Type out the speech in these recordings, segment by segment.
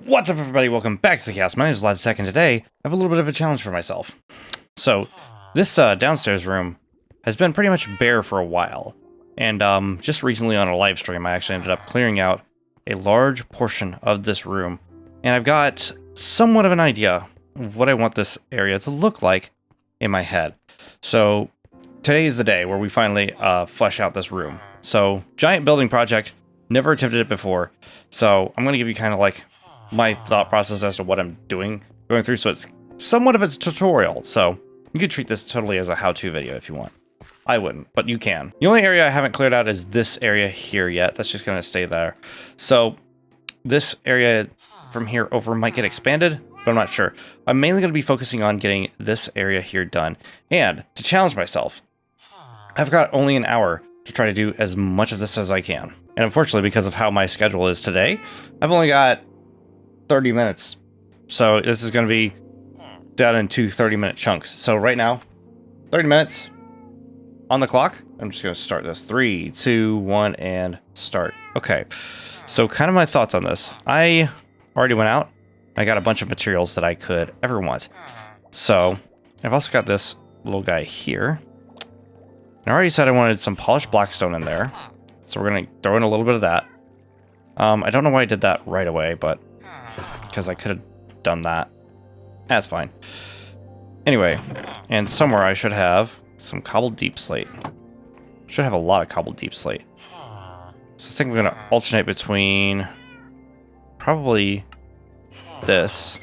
What's up, everybody? Welcome back to the cast. My name is the-tek, and today I have a little bit of a challenge for myself. So, this downstairs room has been pretty much bare for a while, and just recently on a live stream, I actually ended up clearing out a large portion of this room, and I've got somewhat of an idea of what I want this area to look like in my head. So, today is the day where we finally flesh out this room. So, giant building project, never attempted it before, so I'm going to give you kind of like my thought process as to what I'm going through, so it's somewhat of a tutorial. So you could treat this totally as a how-to video if you want. I wouldn't, but you can. The only area I haven't cleared out is this area here yet. That's just going to stay there. So this area from here over might get expanded, but I'm not sure. I'm mainly going to be focusing on getting this area here done. And to challenge myself, I've got only an hour to try to do as much of this as I can. And unfortunately, because of how my schedule is today, I've only got 30 minutes. So this is going to be done in two 30-minute chunks. So right now, 30 minutes on the clock. I'm just going to start this. 3, 2, 1, and start. Okay. So kind of my thoughts on this. I already went out. I got a bunch of materials that I could ever want. So I've also got this little guy here. And I already said I wanted some polished blackstone in there. So we're going to throw in a little bit of that. I don't know why I did that right away, but because I could have done that. That's fine. Anyway, and somewhere I should have some cobbled deep slate. Should have a lot of cobbled deep slate. So I think we're going to alternate between probably this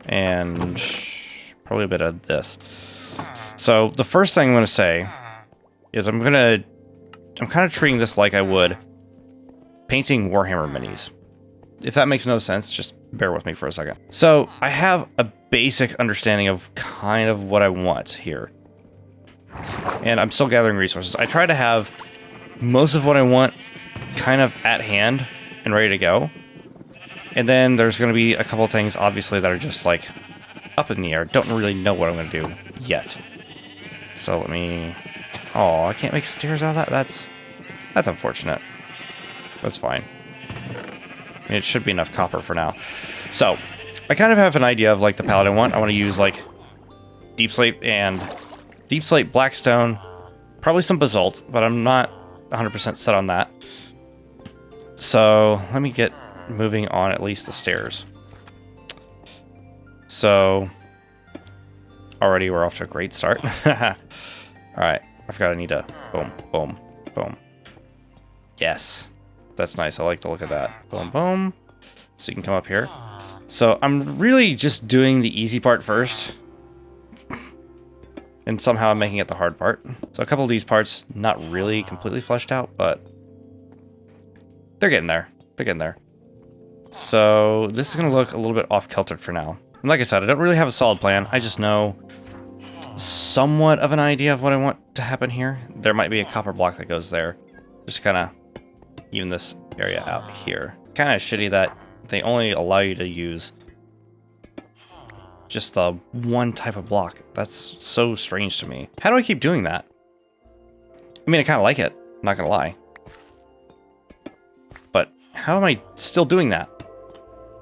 and probably a bit of this. So the first thing I'm going to say is I'm kind of treating this like I would painting Warhammer minis. If that makes no sense, just bear with me for a second. So I have a basic understanding of kind of what I want here. And I'm still gathering resources. I try to have most of what I want kind of at hand and ready to go. And then there's going to be a couple of things, obviously, that are just like up in the air. Don't really know what I'm going to do yet. So let me... Oh, I can't make stairs out of that? That's unfortunate. That's fine. I mean, it should be enough copper for now. So, I kind of have an idea of like the palette I want. I want to use like deep slate and deep slate blackstone, probably some basalt, but I'm not 100% set on that. So, let me get moving on at least the stairs. So, already we're off to a great start. Alright, I forgot I need to boom, boom, boom. Yes. That's nice. I like the look of that. Boom, boom. So you can come up here. So I'm really just doing the easy part first. And somehow I'm making it the hard part. So a couple of these parts, not really completely fleshed out, but they're getting there. They're getting there. So this is going to look a little bit off-kiltered for now. And like I said, I don't really have a solid plan. I just know somewhat of an idea of what I want to happen here. There might be a copper block that goes there. Just kind of even this area out here. Kind of shitty that they only allow you to use just the one type of block. That's so strange to me. How do I keep doing that? I mean, I kind of like it, not gonna lie. But how am I still doing that?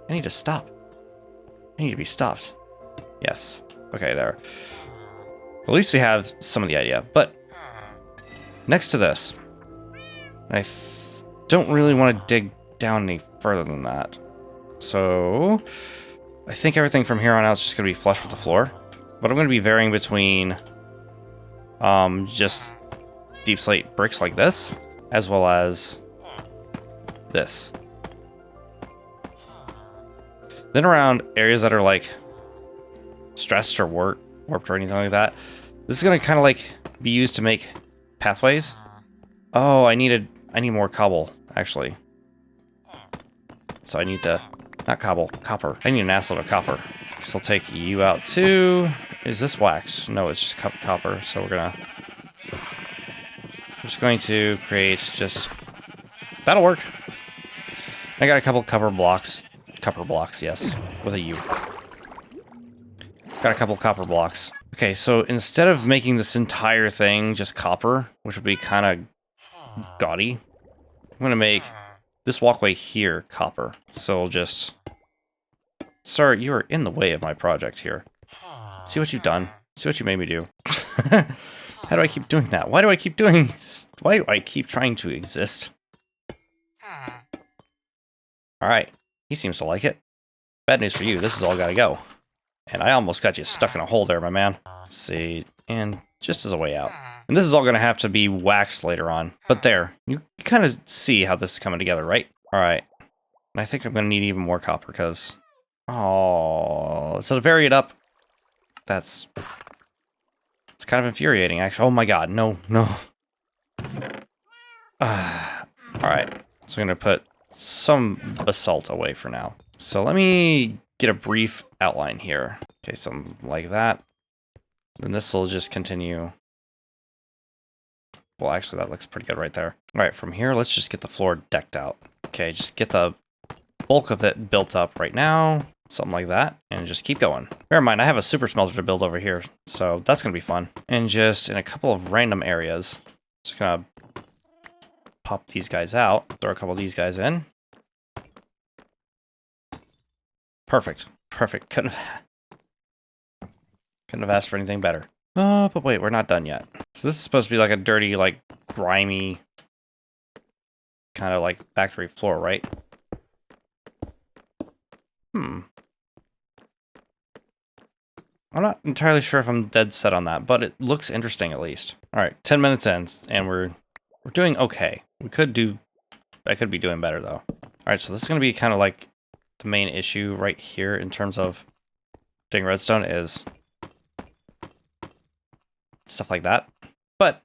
I need to stop. I need to be stopped. Yes. Okay, there. At least we have some of the idea. But next to this, I don't really want to dig down any further than that. So I think everything from here on out is just going to be flush with the floor. But I'm going to be varying between just deep slate bricks like this, as well as this. Then around areas that are like stressed or warped or anything like that, this is going to kind of like be used to make pathways. Oh, I need more cobble, actually. So I need to... Not cobble, copper. I need an assload of copper. Guess I'll take you out too. Is this wax? No, it's just copper. So we're just going to create just... That'll work. I got a couple copper blocks. Copper blocks, yes. With a U. Got a couple copper blocks. Okay, so instead of making this entire thing just copper, which would be kind of gaudy, I'm going to make this walkway here copper. So we'll just Sir, you are in the way of my project here. See what you've done. See what you made me do. How do I keep doing that? Why do I keep trying to exist? Alright. He seems to like it. Bad news for you. This has all got to go. And I almost got you stuck in a hole there, my man. Let's see. And just as a way out. And this is all going to have to be waxed later on. But there. You kind of see how this is coming together, right? Alright. And I think I'm going to need even more copper because... Oh, so to vary it up, it's kind of infuriating, actually. Oh my god, no. Alright, so I'm going to put some basalt away for now. So let me get a brief outline here. Okay, something like that. Then this will just continue. Well, actually, that looks pretty good right there. Alright, from here, let's just get the floor decked out. Okay, just get the bulk of it built up right now. Something like that, and just keep going. Bear in mind, I have a super smelter to build over here, so that's going to be fun. And just in a couple of random areas, just going to pop these guys out, throw a couple of these guys in. Perfect. Couldn't have asked for anything better. Oh, but wait, we're not done yet. So this is supposed to be like a dirty, like, grimy, kind of like factory floor, right? I'm not entirely sure if I'm dead set on that, but it looks interesting at least. All right, 10 minutes in, and we're doing okay. I could be doing better though. All right, so this is going to be kind of like the main issue right here in terms of doing redstone is stuff like that. But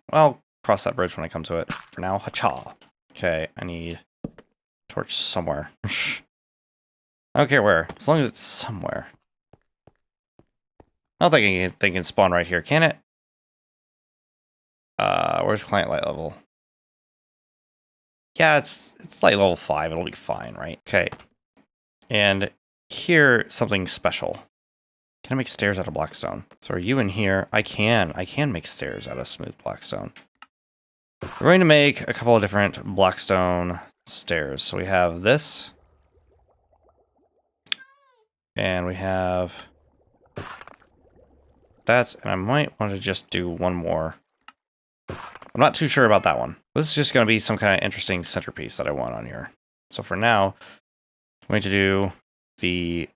I'll cross that bridge when I come to it. For now, hacha. Okay, I need torch somewhere. I don't care where, as long as it's somewhere. I don't think they can spawn right here, can it? Where's client light level? Yeah, it's light level 5. It'll be fine, right? Okay. And here, something special. Can I make stairs out of blackstone? So are you in here? I can make stairs out of smooth blackstone. We're going to make a couple of different blackstone stairs. So we have this. And we have... that, and I might want to just do one more. I'm not too sure about that one. This is just going to be some kind of interesting centerpiece that I want on here. So for now, I'm going to do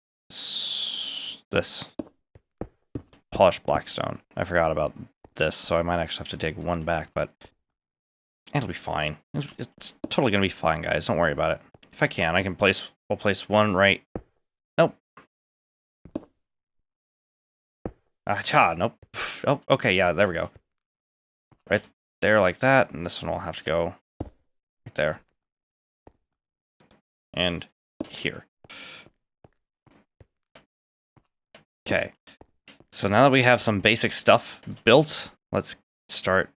this polished blackstone. I forgot about this, so I might actually have to dig one back, but it'll be fine. It's totally going to be fine, guys. Don't worry about it. If I can, I'll place one right. Nope. Nope. Oh, okay, yeah, there we go. Right there like that, and this one will have to go right there. And here. Okay. So now that we have some basic stuff built, let's start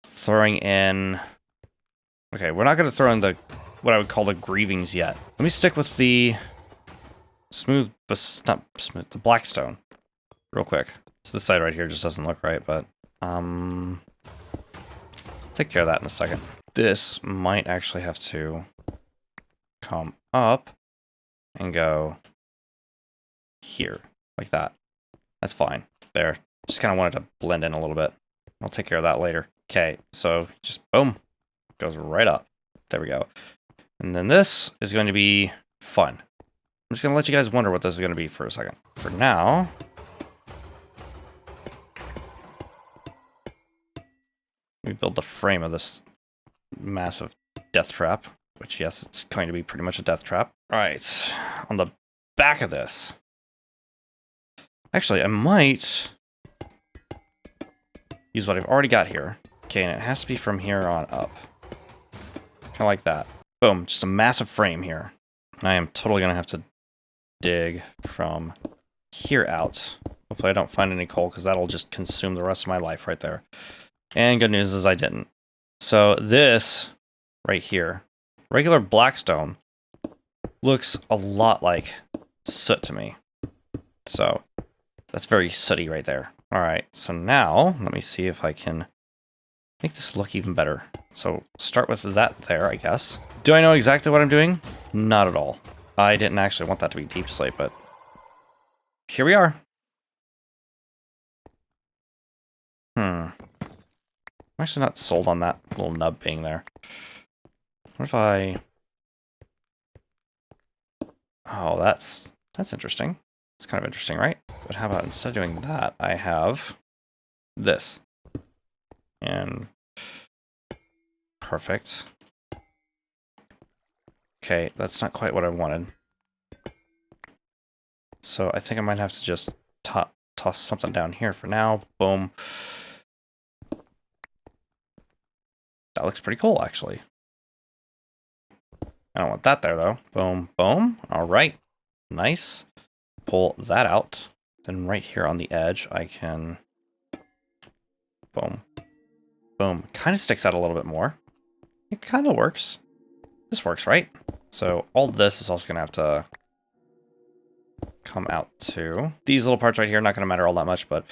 throwing in... Okay, we're not going to throw in what I would call the grievings yet. Let me stick with the the blackstone. Real quick. So this side right here just doesn't look right, but take care of that in a second. This might actually have to come up and go here, like that. That's fine. There. Just kind of wanted to blend in a little bit. I'll take care of that later. Okay, so just boom. Goes right up. There we go. And then this is going to be fun. I'm just going to let you guys wonder what this is going to be for a second. For now... we build the frame of this massive death trap, which, yes, it's going to be pretty much a death trap. All right, on the back of this. Actually, I might use what I've already got here. Okay, and it has to be from here on up. Kind of like that. Boom, just a massive frame here. And I am totally going to have to dig from here out. Hopefully I don't find any coal, because that'll just consume the rest of my life right there. And good news is I didn't. So this right here, regular blackstone, looks a lot like soot to me. So that's very sooty right there. All right, so now let me see if I can make this look even better. So start with that there, I guess. Do I know exactly what I'm doing? Not at all. I didn't actually want that to be deep slate, but here we are. I'm actually not sold on that little nub being there. What if I... Oh, that's interesting. It's kind of interesting, right? But how about instead of doing that, I have this. And perfect. Okay, that's not quite what I wanted. So I think I might have to just toss something down here for now. Boom. That looks pretty cool, actually. I don't want that there, though. Boom, boom. All right. Nice. Pull that out. Then right here on the edge, I can... Boom. Boom. Kind of sticks out a little bit more. It kind of works. This works, right? So all this is also going to have to come out too. These little parts right here are not going to matter all that much, but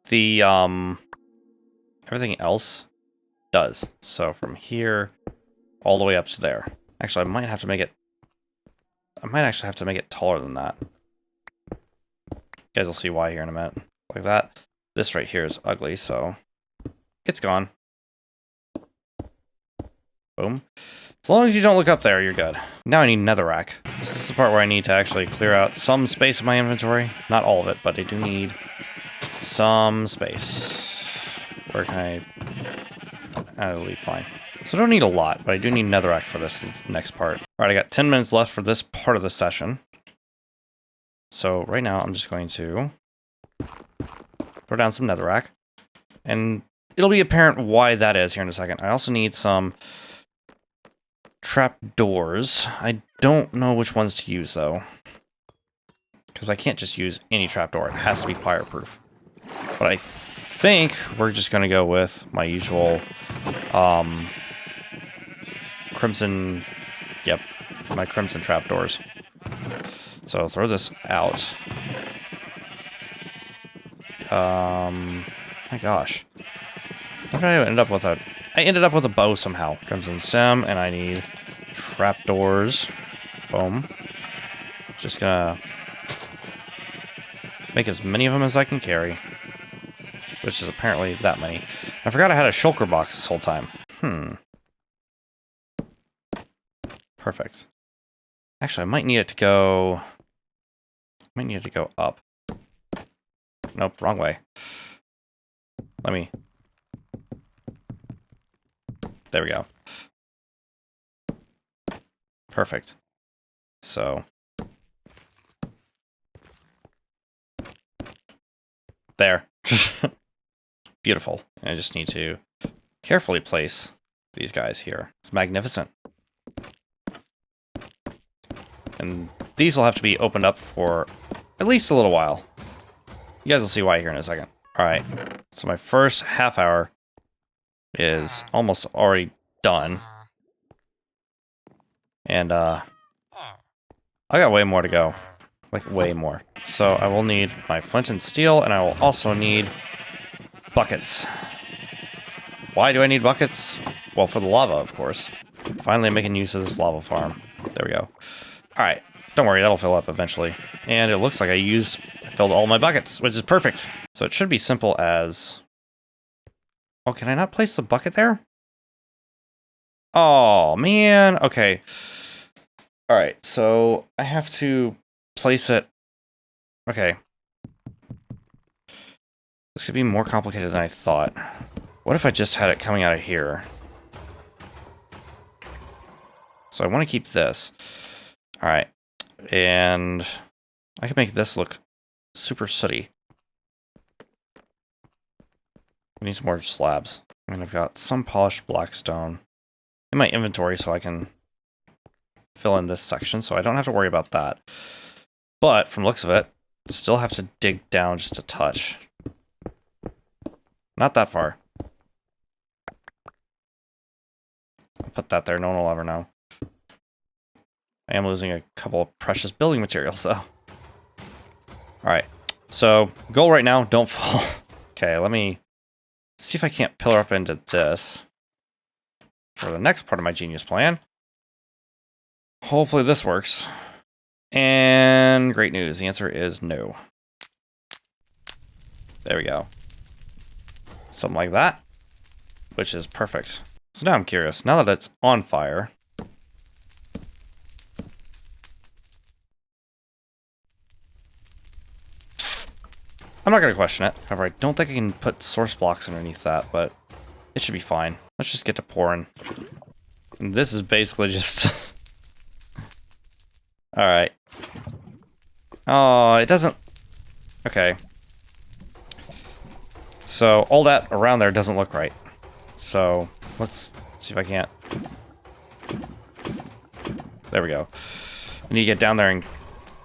the everything else does. So from here all the way up to there. Actually, I might actually have to make it taller than that. You guys will see why here in a minute. Like that. This right here is ugly, so it's gone. Boom. As long as you don't look up there, you're good. Now I need netherrack. This is the part where I need to actually clear out some space in my inventory. Not all of it, but I do need some space. Where can I... That'll be fine. So I don't need a lot, but I do need netherrack for this next part. Alright, I got 10 minutes left for this part of the session. So right now I'm just going to throw down some netherrack. And it'll be apparent why that is here in a second. I also need some trap doors. I don't know which ones to use, though. Because I can't just use any trapdoor. It has to be fireproof. But I think we're just going to go with my usual crimson... Yep, my crimson trapdoors. So throw this out. My gosh. What did I end up with? I ended up with a bow somehow. Crimson stem, and I need trapdoors. Boom. Just gonna make as many of them as I can carry. Which is apparently that many. I forgot I had a shulker box this whole time. Perfect. Actually, I might need it to go... up. Nope, wrong way. Let me... There we go. Perfect. So... There. Beautiful. And I just need to carefully place these guys here. It's magnificent. And these will have to be opened up for at least a little while. You guys will see why here in a second. Alright, so my first half hour is almost already done. And, I got way more to go. Like, way more. So I will need my flint and steel, and I will also need buckets. Why do I need buckets? Well, for the lava, of course. Finally, I'm making use of this lava farm. There we go. Alright, don't worry, that'll fill up eventually. And it looks like I filled all my buckets, which is perfect. So it should be simple as... Oh, can I not place the bucket there? Oh, man. Okay. Alright, so I have to place it... Okay. This could be more complicated than I thought. What if I just had it coming out of here? So I want to keep this. Alright. And I can make this look super sooty. I need some more slabs. I mean, I've got some polished blackstone in my inventory so I can fill in this section, so I don't have to worry about that. But from the looks of it, still have to dig down just a touch. Not that far. I'll put that there, no one will ever know. I am losing a couple of precious building materials, though. Alright, so goal right now, don't fall. Okay, let me see if I can't pillar up into this for the next part of my genius plan. Hopefully this works. And great news. The answer is no. There we go. Something like that, which is perfect. So now I'm curious. Now that it's on fire, I'm not going to question it. However, I don't think I can put source blocks underneath that, but it should be fine. Let's just get to pouring. And this is basically just... Alright. Oh, it doesn't... Okay. So, all that around there doesn't look right. So, let's see if I can't... There we go. I need to get down there and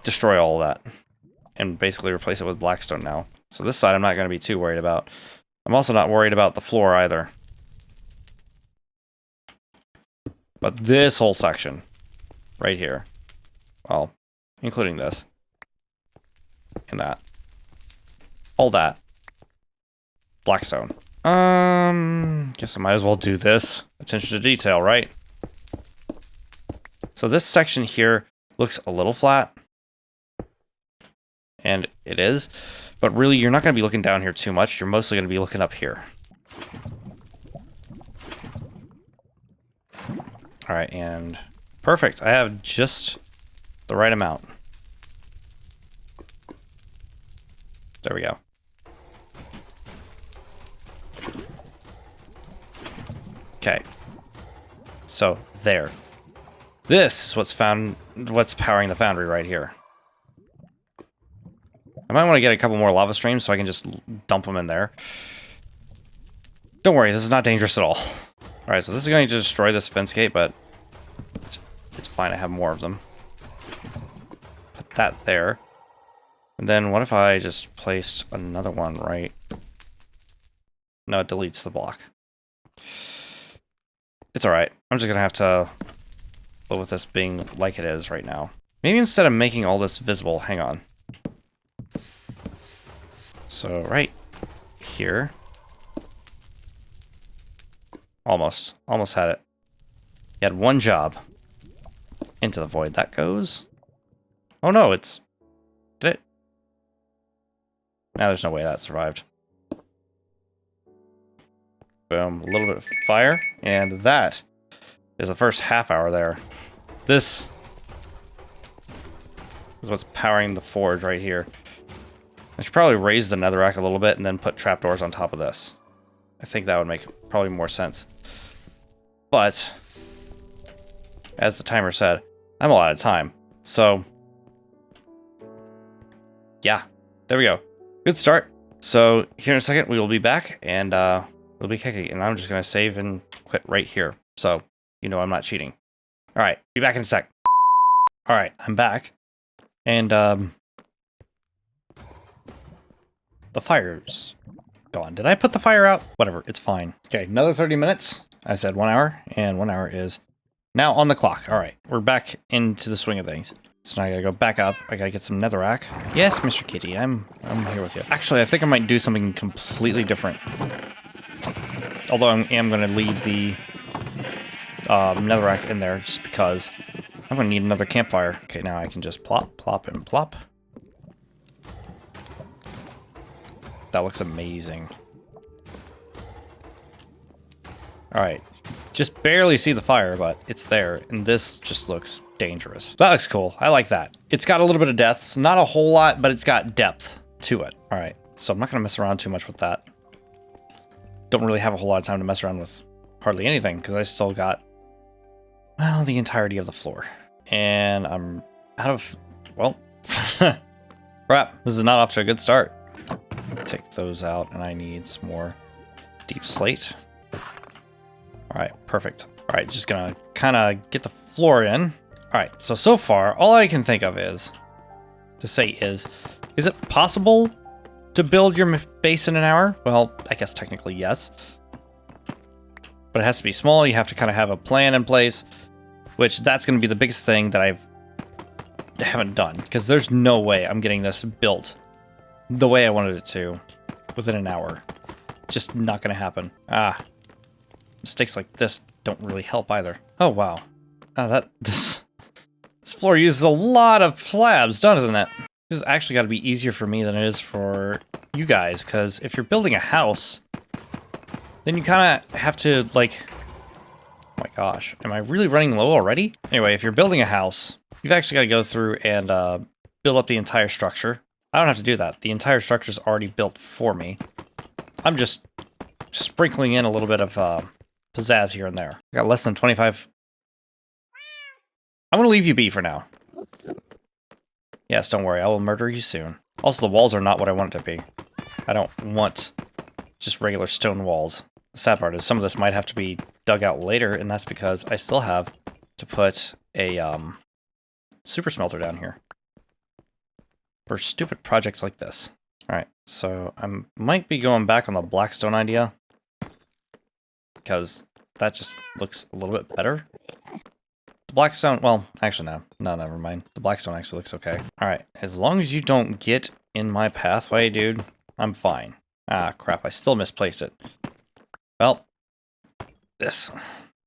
destroy all of that. And basically replace it with blackstone now. So this side I'm not going to be too worried about. I'm also not worried about the floor either. But this whole section, right here, well, including this, and that, all that, blackstone. Guess I might as well do this. Attention to detail, right? So this section here looks a little flat. And it is, but really you're not going to be looking down here too much. You're mostly going to be looking up here. All right, and perfect. I have just the right amount. There we go. Okay. So there. This is what's powering the foundry right here. I might want to get a couple more lava streams so I can just dump them in there. Don't worry, this is not dangerous at all. Alright, so this is going to destroy this fence gate, but it's fine, I have more of them. Put that there. And then what if I just placed another one right... No, it deletes the block. It's alright. I'm just going to have to live with this being like it is right now. Maybe instead of making all this visible, hang on. So right here. Almost had it. You had one job. Into the void. That goes. Oh no, it's... Did it? Now there's no way that survived. Boom. A little bit of fire. And that is the first half hour there. This is what's powering the forge right here. I should probably raise the netherrack a little bit and then put trapdoors on top of this. I think that would make probably more sense. But, as the timer said, I'm all out of time. So, yeah, there we go. Good start. So, here in a second, we will be back and we'll be kicking. And I'm just going to save and quit right here. So, you know I'm not cheating. All right, be back in a sec. All right, I'm back. And, the fire's gone. Did I put the fire out? Whatever, it's fine. Okay, another 30 minutes. I said 1 hour, and 1 hour is now on the clock. All right, we're back into the swing of things. So now I gotta go back up. I gotta get some netherrack. Yes, Mr. Kitty, I'm here with you. Actually, I think I might do something completely different. Although I am gonna leave the netherrack in there just because I'm gonna need another campfire. Okay, now I can just plop, plop, and plop. That looks amazing. Alright. Just barely see the fire, but it's there. And this just looks dangerous. That looks cool. I like that. It's got a little bit of depth. Not a whole lot, but it's got depth to it. Alright. So I'm not going to mess around too much with that. Don't really have a whole lot of time to mess around with hardly anything, because I still got, well, the entirety of the floor. And I'm out of, well, crap. This is not off to a good start. Take those out, and I need some more deep slate. Alright, perfect. Alright, just gonna kind of get the floor in. Alright, so far, all I can think of is it possible to build your base in an hour? Well, I guess technically yes. But it has to be small, you have to kind of have a plan in place, which that's going to be the biggest thing that I haven't done, because there's no way I'm getting this built the way I wanted it to within an hour. Just not going to happen. Mistakes like this don't really help either. Oh wow, this floor uses a lot of slabs, doesn't it? This has actually got to be easier for me than it is for you guys, because if you're building a house, then you kind of have to, like... Oh my gosh, am I really running low already? Anyway, if you're building a house, you've actually got to go through and build up the entire structure. I don't have to do that. The entire structure is already built for me. I'm just sprinkling in a little bit of pizzazz here and there. I got less than 25... I'm going to leave you be for now. Yes, don't worry. I will murder you soon. Also, the walls are not what I want it to be. I don't want just regular stone walls. The sad part is some of this might have to be dug out later, and that's because I still have to put a super smelter down here for stupid projects like this. Alright, so I might be going back on the blackstone idea because that just looks a little bit better. The blackstone, well, actually no, never mind. The blackstone actually looks okay. Alright, as long as you don't get in my pathway, dude, I'm fine. Ah, crap, I still misplaced it. Well, this.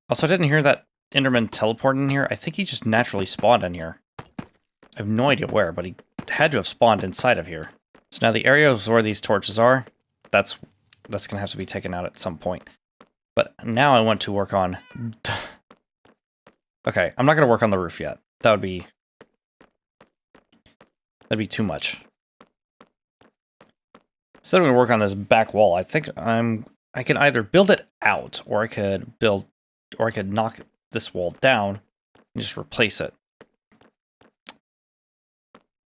Also, I didn't hear that Enderman teleport in here. I think he just naturally spawned in here. I have no idea where, but he had to have spawned inside of here. So now the areas where these torches are, that's gonna have to be taken out at some point. But now I want to work on... Okay, I'm not gonna work on the roof yet. That'd be too much. Instead, I'm gonna work on this back wall. I think I can either build it out, or I could knock this wall down and just replace it.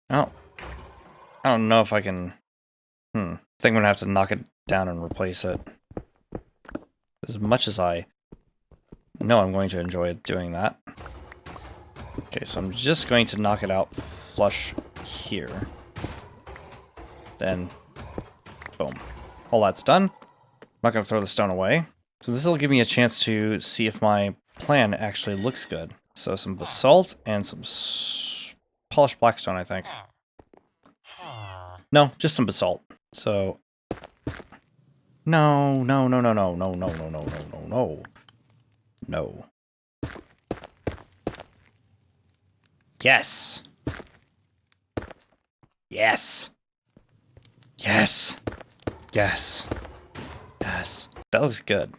Oh, I don't know if I can. I think I'm gonna have to knock it down and replace it. As much as I know I'm going to enjoy doing that. Okay, so I'm just going to knock it out flush here. Then, boom. All that's done. I'm not going to throw the stone away. So this will give me a chance to see if my plan actually looks good. So some basalt and some polished blackstone, I think. No, just some basalt. So... No. No. Yes. Yes. Yes. Yes. Yes. That looks good.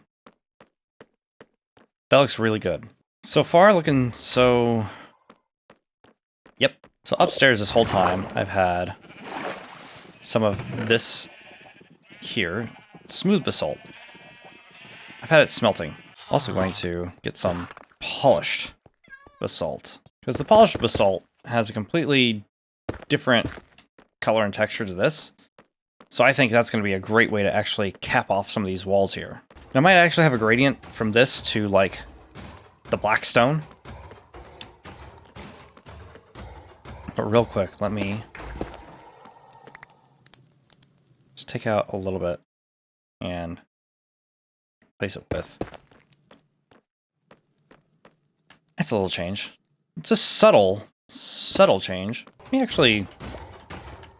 That looks really good. So far, looking so... Yep. So upstairs this whole time, I've had some of this here. Smooth basalt. I've had it smelting. Also going to get some polished basalt. Because the polished basalt has a completely different color and texture to this. So I think that's going to be a great way to actually cap off some of these walls here. And I might actually have a gradient from this to, like, the blackstone. But real quick, let me just take out a little bit and place it with. That's a little change. It's a subtle change. Let me actually,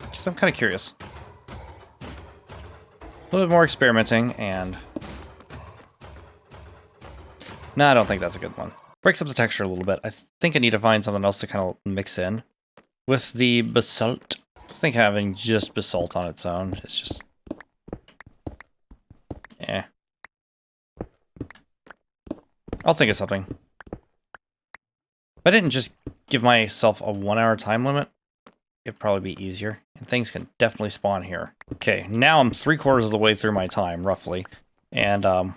because I'm kind of curious. A little bit more experimenting, and... No, I don't think that's a good one. Breaks up the texture a little bit. I think I need to find something else to kind of mix in. With the basalt, I think having just basalt on its own is just... Eh. I'll think of something. If I didn't just give myself a 1 hour time limit, it'd probably be easier. And things can definitely spawn here. Okay, now I'm 3/4 of the way through my time, roughly. And,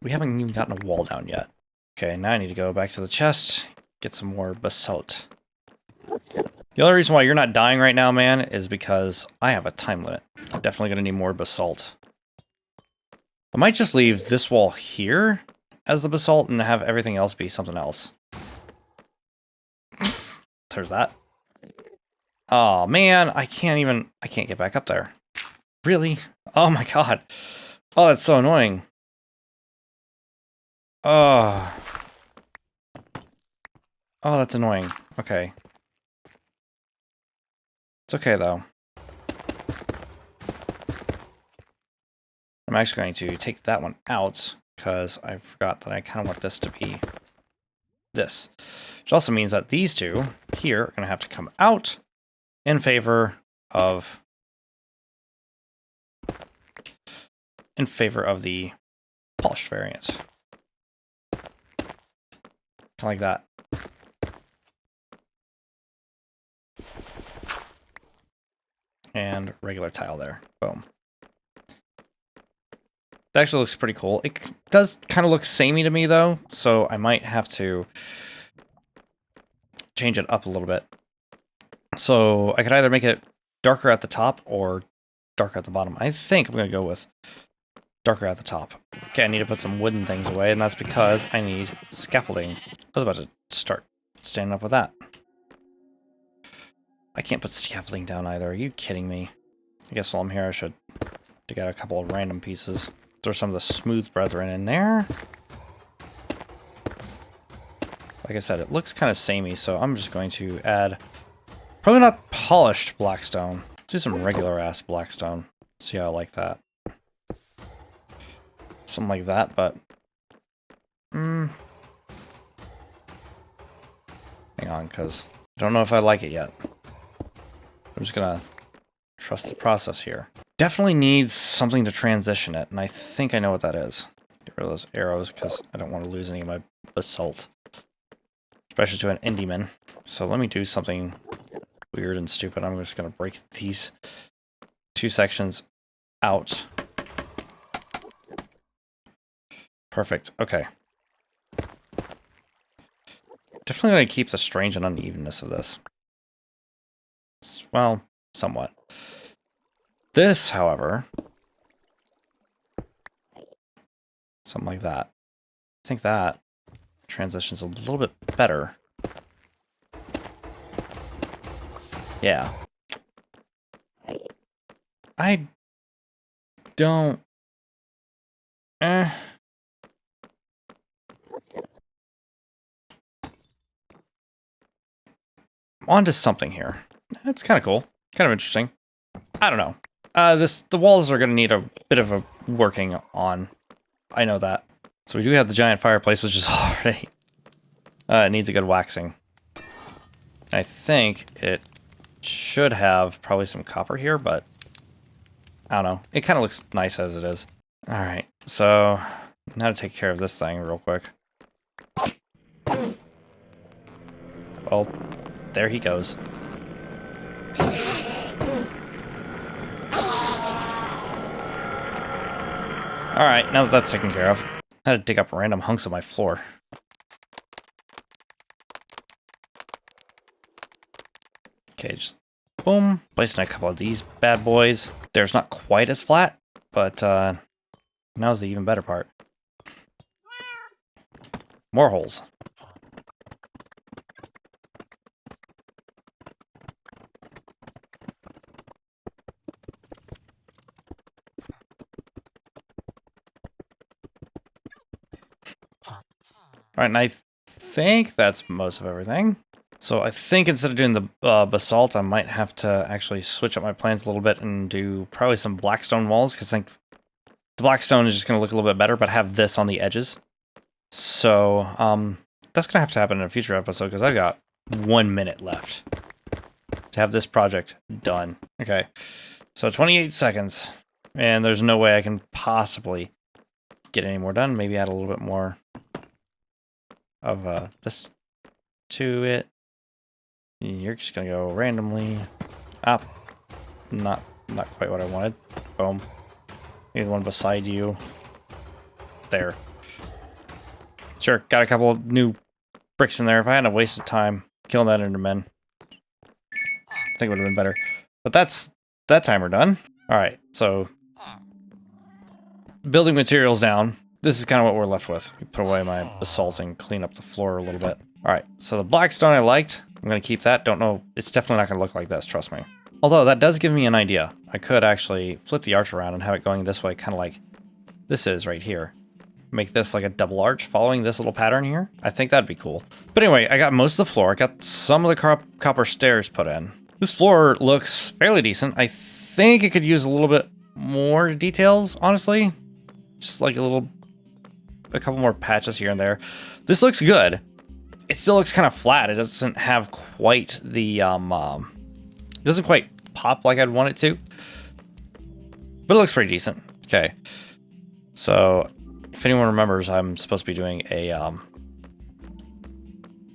we haven't even gotten a wall down yet. Okay, now I need to go back to the chest, get some more basalt. The only reason why you're not dying right now, man, is because I have a time limit. I'm definitely going to need more basalt. I might just leave this wall here as the basalt and have everything else be something else. There's that. Oh, man, I can't get back up there. Really? Oh my god. Oh, that's so annoying. Oh. Oh, that's annoying. Okay. It's okay, though. I'm actually going to take that one out, because I forgot that I kind of want this to be this. Which also means that these two here are going to have to come out in favor of the polished variant. Kind of like that. And regular tile there. Boom. That actually looks pretty cool. It does kind of look samey to me, though, so I might have to change it up a little bit. So I could either make it darker at the top or darker at the bottom. I think I'm going to go with darker at the top. Okay, I need to put some wooden things away, and that's because I need scaffolding. I was about to start standing up with that. I can't put scaffolding down either. Are you kidding me? I guess while I'm here, I should dig out a couple of random pieces. Throw some of the smooth brethren in there. Like I said, it looks kind of samey, so I'm just going to add probably not polished blackstone. Let's do some regular ass blackstone. See how I like that. Something like that, but hang on, because I don't know if I like it yet. I'm just gonna trust the process here. Definitely needs something to transition it, and I think I know what that is. Get rid of those arrows because I don't want to lose any of my basalt, especially to an Enderman. So let me do something weird and stupid. I'm just gonna break these two sections out. Perfect. Okay. Definitely gonna keep the strange and unevenness of this. Well, somewhat. This, however, something like that. I think that transition's a little bit better. Yeah. I don't... On to something here. That's kind of cool. Kind of interesting. I don't know. The walls are going to need a bit of a working on. I know that. So we do have the giant fireplace, which is already... it needs a good waxing. I think it should have probably some copper here, but... I don't know. It kind of looks nice as it is. Alright, so... Now to take care of this thing real quick. Well, there he goes. Alright, now that that's taken care of, I had to dig up random hunks of my floor. Okay, just boom. Placing a couple of these bad boys. There's not quite as flat, but now's the even better part. More holes. Alright, and I think that's most of everything. So I think instead of doing the basalt, I might have to actually switch up my plans a little bit and do probably some blackstone walls, because I think the blackstone is just going to look a little bit better, but have this on the edges. So that's going to have to happen in a future episode, because I've got 1 minute left to have this project done. Okay, so 28 seconds, and there's no way I can possibly get any more done. Maybe add a little bit more of this to it. You're just gonna go randomly up. Not quite what I wanted. Boom. Maybe one beside you. There. Sure, got a couple of new bricks in there. If I hadn't wasted time killing that Enderman, I think it would have been better. But that's that timer done. Alright, so building materials down. This is kind of what we're left with. Put away my basalt and clean up the floor a little bit. Alright, so the blackstone I liked. I'm going to keep that. Don't know. It's definitely not going to look like this, trust me. Although, that does give me an idea. I could actually flip the arch around and have it going this way, kind of like this is right here. Make this like a double arch following this little pattern here. I think that'd be cool. But anyway, I got most of the floor. I got some of the copper stairs put in. This floor looks fairly decent. I think it could use a little bit more details, honestly. Just like a couple more patches here and there. This looks good. it still looks kind of flat. It doesn't have quite the, it doesn't quite pop like I'd want it to. But it looks pretty decent. Okay. So, if anyone remembers, I'm supposed to be doing a,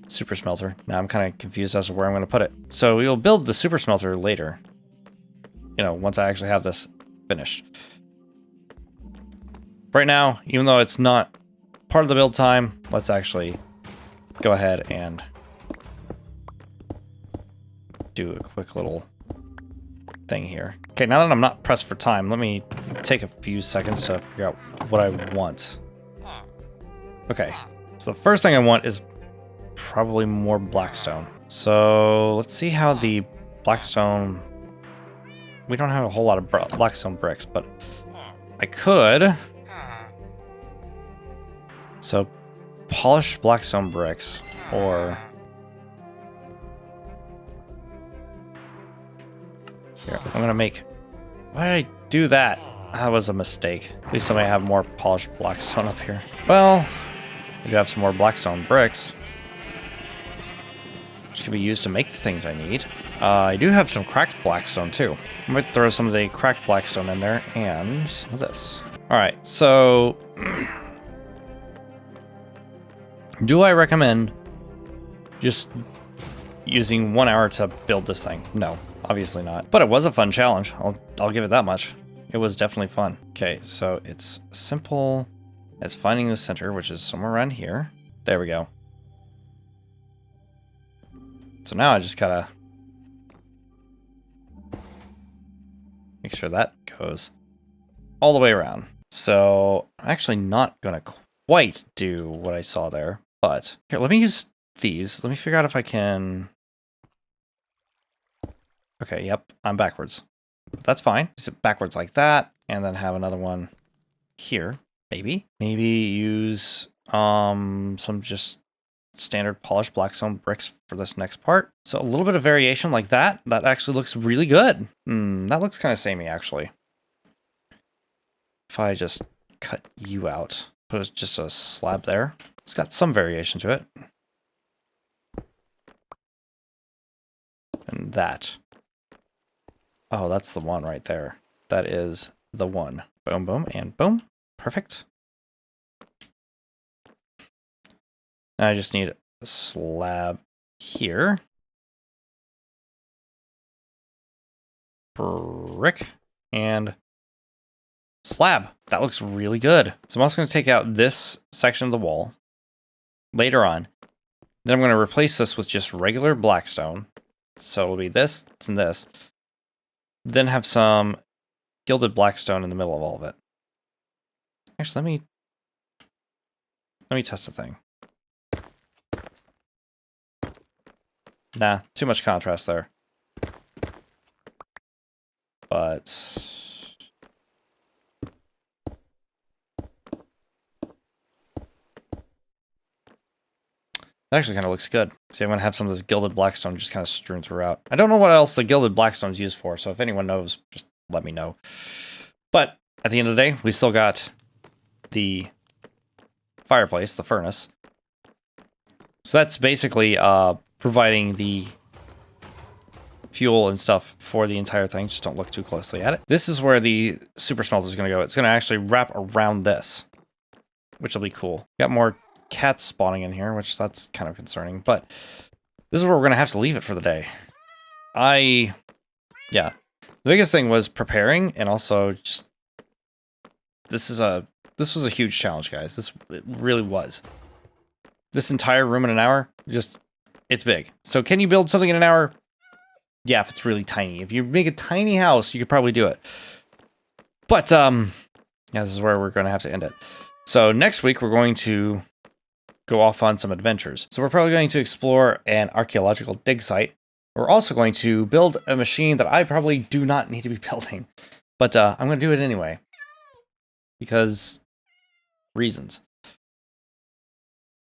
super smelter. Now I'm kind of confused as to where I'm going to put it. So we'll build the super smelter later. You know, once I actually have this finished. Right now, even though it's not part of the build time, let's actually go ahead and do a quick little thing here. Okay, now that I'm not pressed for time, let me take a few seconds to figure out what I want. Okay, so the first thing I want is probably more blackstone. So let's see how the blackstone... We don't have a whole lot of blackstone bricks, but I could... So, polished blackstone bricks, or... Here, I'm gonna make... Why did I do that? That was a mistake. At least I might have more polished blackstone up here. Well, we do have some more blackstone bricks, which can be used to make the things I need. I do have some cracked blackstone too. I might throw some of the cracked blackstone in there and some of this. Alright, so... do I recommend just using 1 hour to build this thing? No, obviously not. But it was a fun challenge. I'll give it that much. It was definitely fun. Okay, so it's simple as finding the center, which is somewhere around here. There we go. So now I just gotta make sure that goes all the way around. So I'm actually not gonna quite do what I saw there, but here, let me use these. Let me figure out if I can... Okay, yep, I'm backwards. But that's fine. Sit backwards like that, and then have another one here, maybe. Maybe use some just standard polished blackstone bricks for this next part. So a little bit of variation like that. That actually looks really good. That looks kind of samey, actually. If I just cut you out, put just a slab there. It's got some variation to it. And that. Oh, that's the one right there. That is the one. Boom, boom, and boom. Perfect. Now I just need a slab here. Brick and slab. That looks really good. So I'm also going to take out this section of the wall later on. Then I'm going to replace this with just regular blackstone. So it'll be this and this. Then have some gilded blackstone in the middle of all of it. Actually, let me test a thing. Nah, too much contrast there. But that actually kind of looks good. See, I'm going to have some of this gilded blackstone just kind of strewn throughout. I don't know what else the gilded blackstone is used for, so if anyone knows, just let me know. But at the end of the day, we still got the fireplace, the furnace. So that's basically providing the fuel and stuff for the entire thing. Just don't look too closely at it. This is where the super smelter is going to go. It's going to actually wrap around this, which will be cool. Got more cats spawning in here, which that's kind of concerning, but this is where we're going to have to leave it for the day. Yeah. The biggest thing was preparing, and also just, this was a huge challenge, guys. It really was. This entire room in an hour, it's big. So can you build something in an hour? Yeah, if it's really tiny. If you make a tiny house, you could probably do it. But, yeah, this is where we're going to have to end it. So next week, we're going to go off on some adventures. So we're probably going to explore an archaeological dig site. We're also going to build a machine that I probably do not need to be building. But I'm going to do it anyway. Because reasons.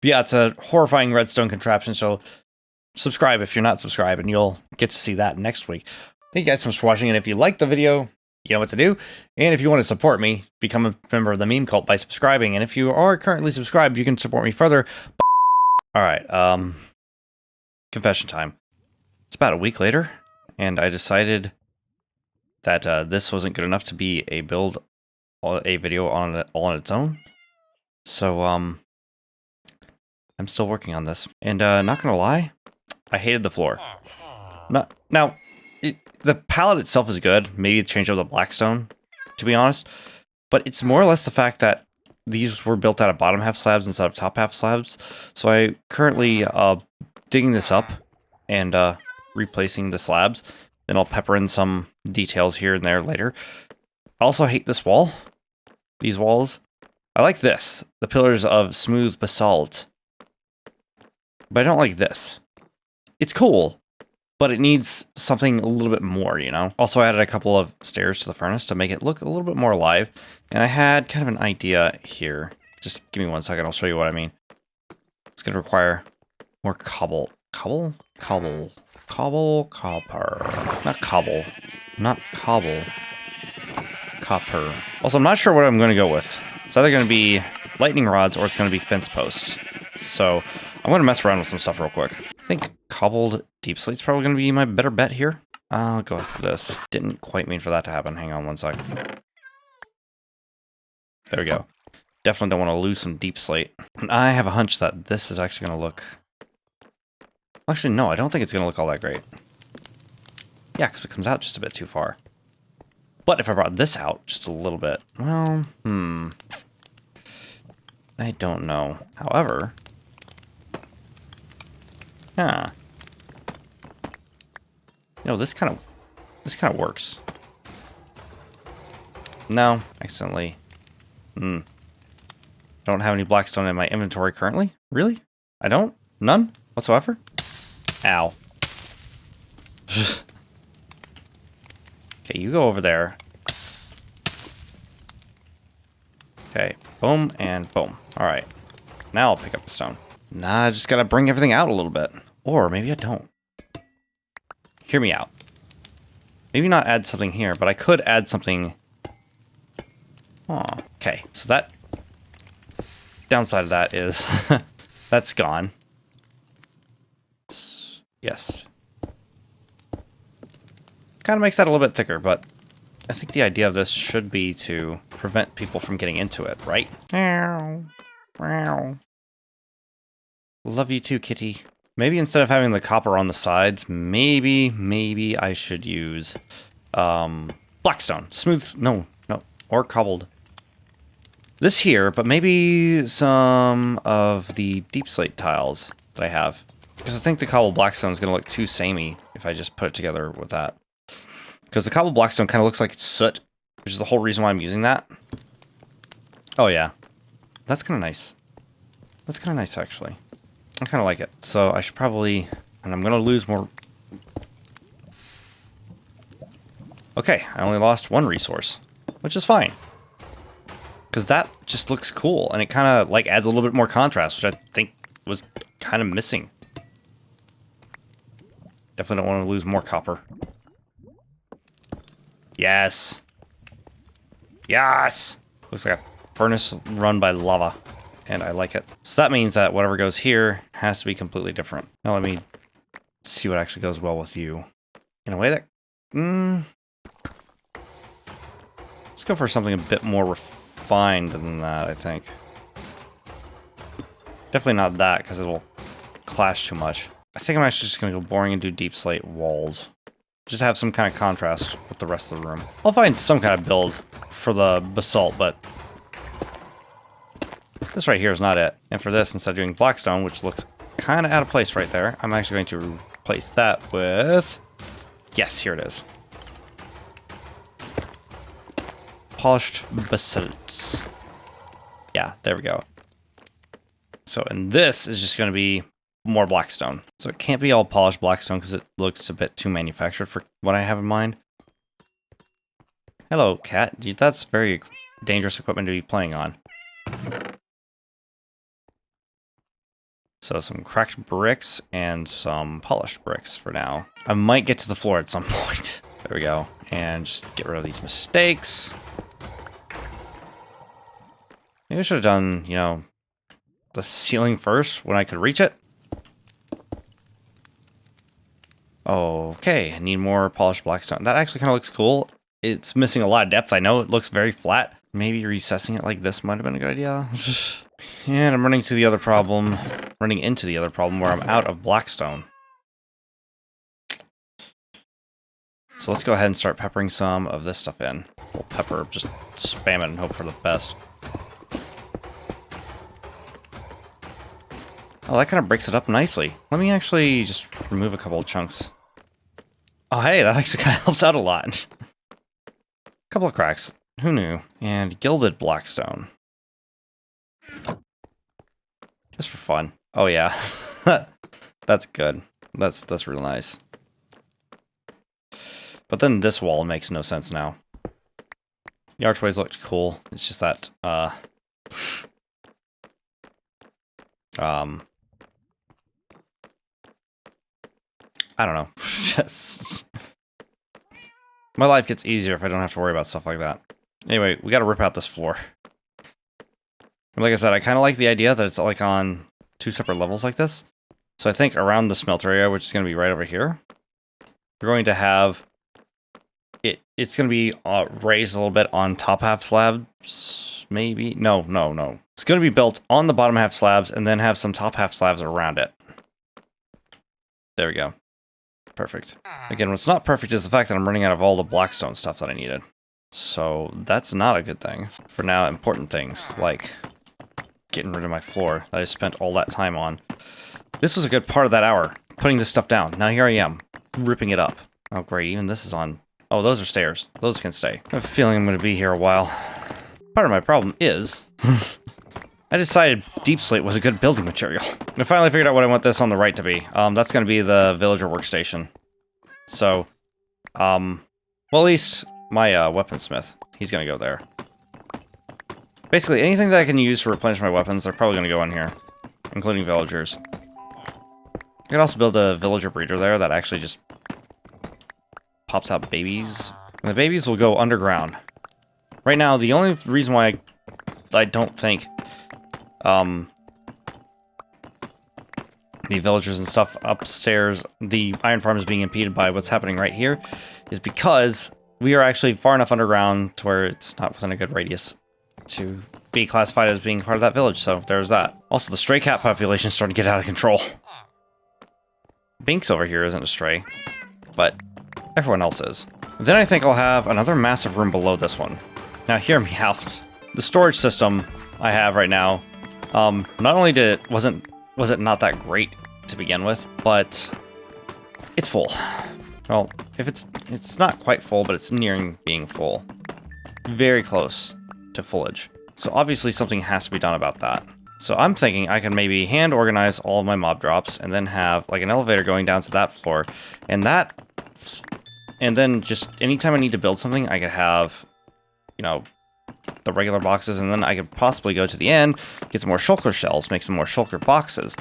But yeah, it's a horrifying redstone contraption, so subscribe if you're not subscribed, and you'll get to see that next week. Thank you guys so much for watching, and if you liked the video, you know what to do. And if you want to support me, become a member of the meme cult by subscribing. And if you are currently subscribed, you can support me further. Alright, confession time. It's about a week later, and I decided that this wasn't good enough to be a video on it all on its own. So, I'm still working on this. And not gonna lie, I hated the floor. Now, the palette itself is good. Maybe change up the blackstone, to be honest. But it's more or less the fact that these were built out of bottom half slabs instead of top half slabs. So I currently digging this up and replacing the slabs. Then I'll pepper in some details here and there later. I also hate this wall. These walls. I like this. The pillars of smooth basalt. But I don't like this. It's cool, but it needs something a little bit more, you know? Also, I added a couple of stairs to the furnace to make it look a little bit more alive. And I had kind of an idea here. Just give me 1 second, I'll show you what I mean. It's going to require more cobble. Cobble? Cobble. Cobble, copper. Not cobble. Not cobble. Copper. Also, I'm not sure what I'm going to go with. It's either going to be lightning rods or it's going to be fence posts. So, I'm going to mess around with some stuff real quick. I think cobbled deep slate's probably going to be my better bet here. I'll go with this. Didn't quite mean for that to happen. Hang on 1 second. There we go. Definitely don't want to lose some deep slate. And I have a hunch that this is actually going to look... Actually, no, I don't think it's going to look all that great. Yeah, because it comes out just a bit too far. But if I brought this out just a little bit, well, I don't know. However... Yeah. You know, this kind of works. No, accidentally. Don't have any blackstone in my inventory currently. Really? I don't? None whatsoever? Ow. Okay, you go over there. Okay, boom and boom. Alright. Now I'll pick up the stone. Nah, I just gotta bring everything out a little bit. Or maybe I don't. Hear me out. Maybe not add something here, but I could add something... Oh, okay. So that... Downside of that is... that's gone. Yes. Kind of makes that a little bit thicker, but... I think the idea of this should be to prevent people from getting into it, right? Meow. Meow. Love you too, kitty. Maybe instead of having the copper on the sides, maybe I should use blackstone. Smooth, no, or cobbled. This here, but maybe some of the deep slate tiles that I have. Because I think the cobbled blackstone is going to look too samey if I just put it together with that. Because the cobbled blackstone kind of looks like it's soot, which is the whole reason why I'm using that. Oh yeah, that's kind of nice. That's kind of nice, actually. I kind of like it. So I should probably... And I'm going to lose more... Okay, I only lost one resource. Which is fine. Because that just looks cool. And it kind of like adds a little bit more contrast, which I think was kind of missing. Definitely don't want to lose more copper. Yes! Yes! Looks like a furnace run by lava. And I like it. So that means that whatever goes here has to be completely different. Now let me see what actually goes well with you. In a way that... Let's go for something a bit more refined than that, I think. Definitely not that, because it'll clash too much. I think I'm actually just going to go boring and do deep slate walls. Just have some kind of contrast with the rest of the room. I'll find some kind of build for the basalt, but... This right here is not it. And for this, instead of doing blackstone, which looks kind of out of place right there, I'm actually going to replace that with... Yes, here it is. Polished basalt. Yeah, there we go. So, and this is just going to be more blackstone. So it can't be all polished blackstone because it looks a bit too manufactured for what I have in mind. Hello, cat. That's very dangerous equipment to be playing on. So some cracked bricks and some polished bricks for now. I might get to the floor at some point. There we go. And just get rid of these mistakes. Maybe I should have done, you know, the ceiling first when I could reach it. Okay, I need more polished blackstone. That actually kind of looks cool. It's missing a lot of depth. I know it looks very flat. Maybe recessing it like this might have been a good idea. And I'm running into the other problem where I'm out of blackstone. So let's go ahead and start peppering some of this stuff in. We'll pepper, just spam it and hope for the best. Oh, that kind of breaks it up nicely. Let me actually just remove a couple of chunks. Oh, hey, that actually kind of helps out a lot. Couple of cracks. Who knew? And gilded blackstone. Just for fun. Oh, yeah. That's good. That's real nice. But then this wall makes no sense now. The archways looked cool. It's just that, I don't know. Just... My life gets easier if I don't have to worry about stuff like that. Anyway, we gotta rip out this floor. And like I said, I kind of like the idea that it's like on 2 separate levels like this. So I think around the smelter area, which is going to be right over here, we're going to have... It's going to be raised a little bit on top half slabs, maybe? No. It's going to be built on the bottom half slabs and then have some top half slabs around it. There we go. Perfect. Again, what's not perfect is the fact that I'm running out of all the blackstone stuff that I needed. So that's not a good thing. For now, important things, like getting rid of my floor that I spent all that time on. This was a good part of that hour, putting this stuff down. Now here I am, ripping it up. Oh great, even this is on... Oh, those are stairs. Those can stay. I have a feeling I'm going to be here a while. Part of my problem is... I decided deep slate was a good building material. I finally figured out what I want this on the right to be. That's going to be the villager workstation. So, well, at least my weaponsmith, he's going to go there. Basically, anything that I can use to replenish my weapons, they're probably going to go in here, including villagers. I could also build a villager breeder there that actually just pops out babies. And the babies will go underground. Right now, the only reason why I don't think the villagers and stuff upstairs, the iron farm is being impeded by what's happening right here, is because we are actually far enough underground to where it's not within a good radius to be classified as being part of that village, so there's that. Also, the stray cat population is starting to get out of control. Binks over here isn't a stray, but everyone else is. Then I think I'll have another massive room below this one. Now hear me out. The storage system I have right now, not only was it not that great to begin with, but it's full. Well, if it's not quite full, but it's nearing being full. Very close to fullage. So obviously something has to be done about that. So I'm thinking I can maybe hand organize all of my mob drops and then have like an elevator going down to that floor, and then just anytime I need to build something, I could have, you know, the regular boxes, and then I could possibly go to the end, get some more shulker shells, make some more shulker boxes,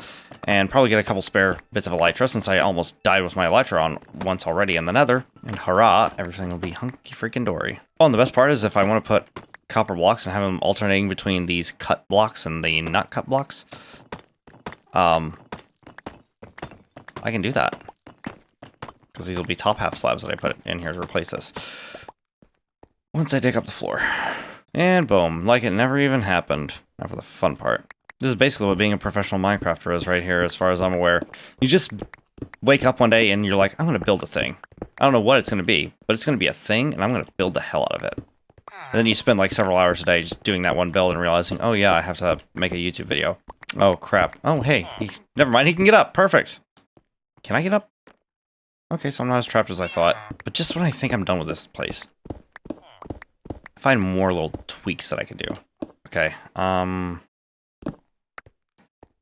and probably get a couple spare bits of elytra, since I almost died with my elytra on once already in the nether, and hurrah, everything will be hunky freaking dory. Oh, and the best part is if I want to put copper blocks and have them alternating between these cut blocks and the not cut blocks, I can do that. Because these will be top half slabs that I put in here to replace this. Once I dig up the floor. And boom, like it never even happened. Now for the fun part. This is basically what being a professional Minecrafter is right here, as far as I'm aware. You just wake up one day and you're like, I'm going to build a thing. I don't know what it's going to be, but it's going to be a thing, and I'm going to build the hell out of it. And then you spend like several hours a day just doing that one build and realizing, oh yeah, I have to make a YouTube video. Oh crap. Oh hey, never mind, he can get up. Perfect. Can I get up? Okay, so I'm not as trapped as I thought. But just when I think I'm done with this place, I find more little tweaks that I can do. Okay,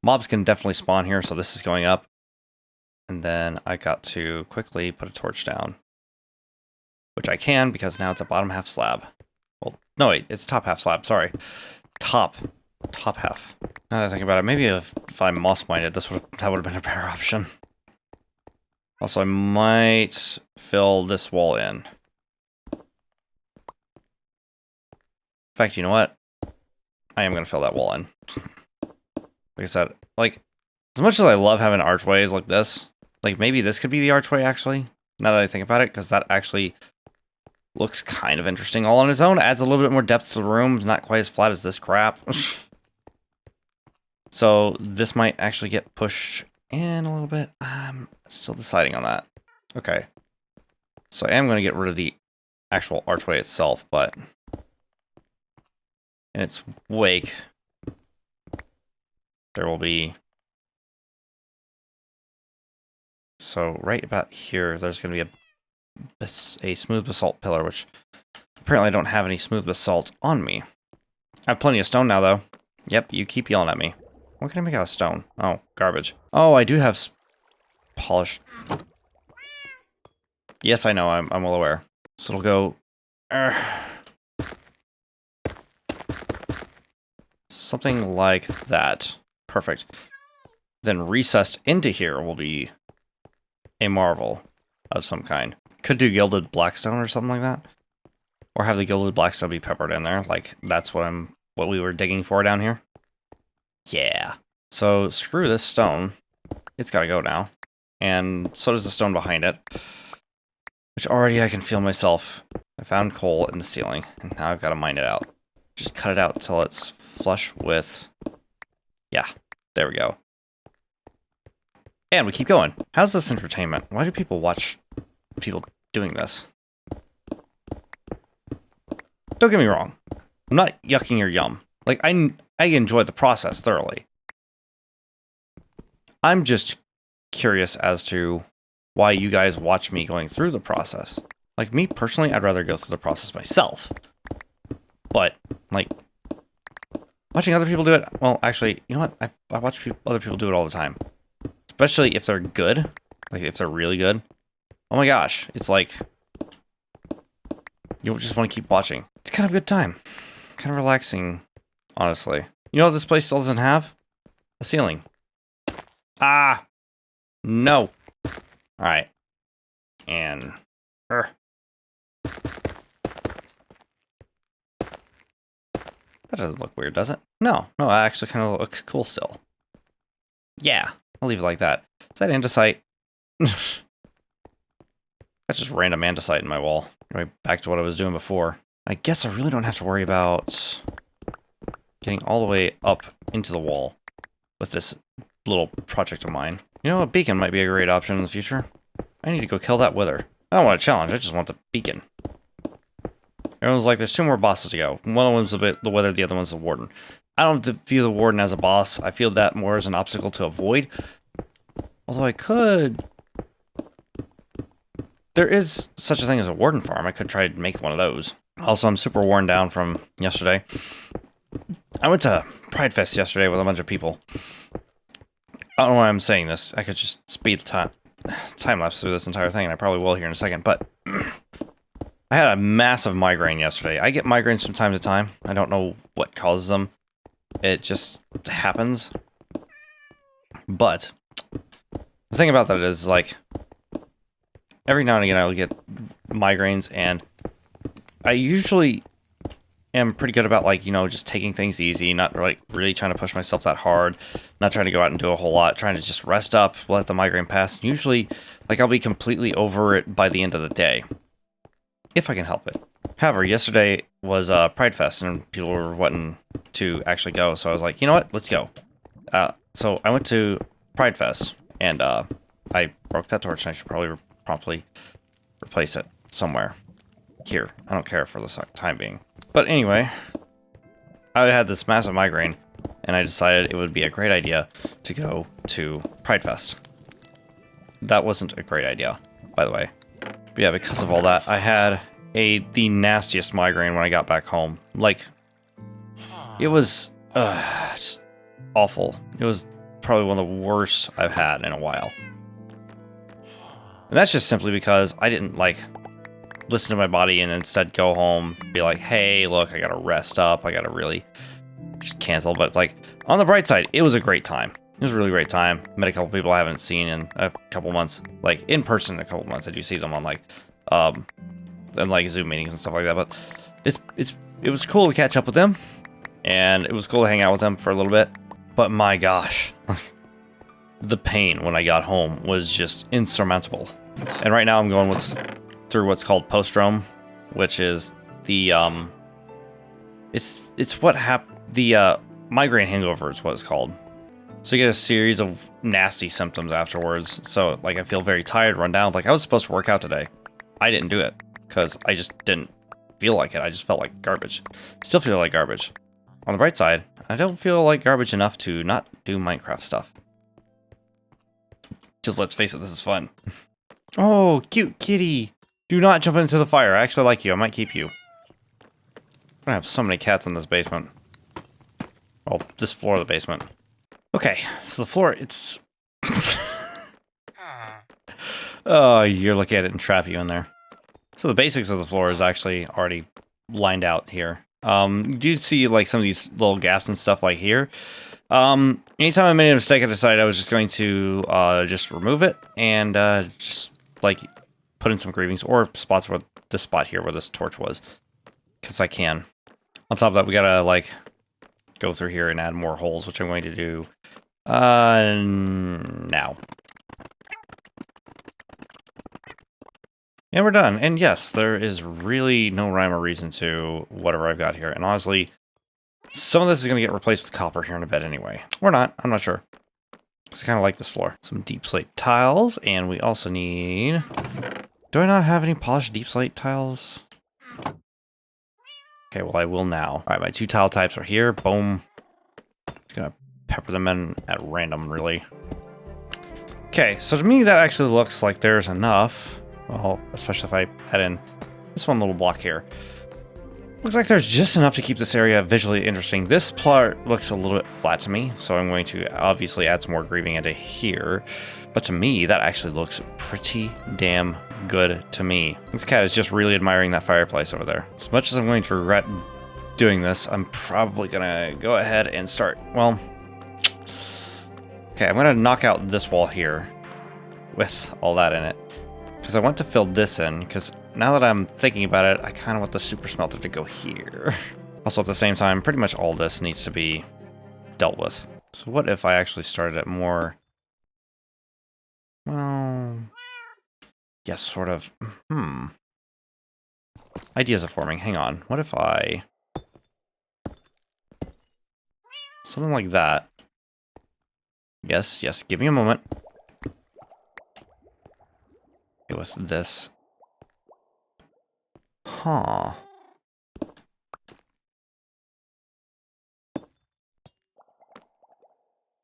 mobs can definitely spawn here, so this is going up. And then I got to quickly put a torch down. Which I can, because now it's a bottom half slab. Well, no wait, it's top half slab, sorry. Top half. Now that I think about it, maybe if I moss mined that would have been a better option. Also, I might fill this wall in. In fact, you know what? I am going to fill that wall in. Like I said, like, as much as I love having archways like this, Like, maybe this could be the archway, actually, now that I think about it, because that actually looks kind of interesting all on its own. Adds a little bit more depth to the room. It's not quite as flat as this crap. So this might actually get pushed in a little bit. I'm still deciding on that. Okay. So I am going to get rid of the actual archway itself, but in its wake, there will be... So right about here, there's going to be a smooth basalt pillar, which apparently I don't have any smooth basalt on me. I have plenty of stone now, though. Yep, you keep yelling at me. What can I make out of stone? Oh, garbage. Oh, I do have polished. Yes, I know. I'm well aware. So it'll go... something like that. Perfect. Then recessed into here will be a marvel of some kind. Could do gilded blackstone or something like that. Or have the gilded blackstone be peppered in there. Like, that's what we were digging for down here. Yeah. So, screw this stone. It's gotta go now. And so does the stone behind it. Which already I can feel myself. I found coal in the ceiling, and now I've got to mine it out. Just cut it out until it's flush with... Yeah, there we go. And we keep going. How's this entertainment? Why do people watch people doing this? Don't get me wrong. I'm not yucking your yum. Like, I enjoyed the process thoroughly. I'm just curious as to why you guys watch me going through the process. Like, me personally, I'd rather go through the process myself. But, like, watching other people do it, well, actually, you know what? I watch other people do it all the time. Especially if they're good. Like, if they're really good. Oh my gosh. It's like, you just want to keep watching. It's kind of a good time. Kind of relaxing, honestly. You know what this place still doesn't have? A ceiling. Ah! No! Alright. And... That doesn't look weird, does it? No. No, it actually kind of looks cool still. Yeah. I'll leave it like that. Is that andesite? That's just random andesite in my wall. Right back to what I was doing before. I guess I really don't have to worry about getting all the way up into the wall with this little project of mine. You know, a beacon might be a great option in the future. I need to go kill that wither. I don't want a challenge, I just want the beacon. Everyone's like, there's 2 more bosses to go. One of them's the wither, the other one's the warden. I don't view the warden as a boss. I feel that more as an obstacle to avoid. Although I could... There is such a thing as a warden farm. I could try to make one of those. Also, I'm super worn down from yesterday. I went to Pride Fest yesterday with a bunch of people. I don't know why I'm saying this. I could just speed the time lapse through this entire thing, and I probably will here in a second, but I had a massive migraine yesterday. I get migraines from time to time. I don't know what causes them. It just happens. But the thing about that is, like, every now and again I'll get migraines, and I usually am pretty good about, like, you know, just taking things easy, not like really trying to push myself that hard, not trying to go out and do a whole lot, trying to just rest up, let the migraine pass. And usually, like, I'll be completely over it by the end of the day, if I can help it. However, yesterday was Pride Fest, and people were wanting to actually go, so I was like, you know what, let's go. So I went to Pride Fest, and I broke that torch, and I should probably promptly replace it somewhere. Here. I don't care for the time being. But anyway, I had this massive migraine, and I decided it would be a great idea to go to Pride Fest. That wasn't a great idea, by the way. But yeah, because of all that, I had the nastiest migraine when I got back home. Like, it was just awful. It was probably one of the worst I've had in a while. And that's just simply because I didn't, like, listen to my body and instead go home, be like, hey, look, I gotta rest up, I gotta really just cancel. But, like, on the bright side, it was a great time. It was a really great time. Met a couple people I haven't seen in a couple months, like, in person in a couple months. I do see them on, like, and like Zoom meetings and stuff like that. But it was cool to catch up with them, and it was cool to hang out with them for a little bit. But my gosh, the pain when I got home was just insurmountable. And right now I'm going through what's called post-drome, which is the it's what the migraine hangover is what it's called. So you get a series of nasty symptoms afterwards. So like I feel very tired, run down. Like I was supposed to work out today. I didn't do it because I just didn't feel like it. I just felt like garbage. Still feel like garbage. On the bright side, I don't feel like garbage enough to not do Minecraft stuff. Just let's face it, this is fun. Oh, cute kitty. Do not jump into the fire. I actually like you. I might keep you. I have so many cats in this basement. Well, this floor of the basement. Okay, so the floor, it's... Oh, you're looking at it and trap you in there. So the basics of the floor is actually already lined out here. You do see like some of these little gaps and stuff like here. Anytime I made a mistake, I decided I was just going to just remove it and just like put in some grievings or spots where this spot here where this torch was, because I can. On top of that, we gotta like go through here and add more holes, which I'm going to do now. And we're done. And yes, there is really no rhyme or reason to whatever I've got here. And honestly, some of this is going to get replaced with copper here in a bit anyway. Or not. I'm not sure. Because I kind of like this floor. Some deep slate tiles. And we also need... Do I not have any polished deep slate tiles? Okay, well I will now. Alright, my 2 tile types are here. Boom. Just going to pepper them in at random, really. Okay, so to me that actually looks like there's enough. Well, especially if I add in this one little block here. Looks like there's just enough to keep this area visually interesting. This part looks a little bit flat to me, so I'm going to obviously add some more grieving into here. But to me, that actually looks pretty damn good to me. This cat is just really admiring that fireplace over there. As much as I'm going to regret doing this, I'm probably gonna go ahead and start, well... Okay, I'm gonna knock out this wall here with all that in it. Because I want to fill this in, because now that I'm thinking about it, I kind of want the super smelter to go here. Also, at the same time, pretty much all this needs to be dealt with. So what if I actually started it more... Well... Yes, sort of. Ideas are forming. Hang on. What if I... Something like that. Yes, yes, give me a moment. With this. Huh.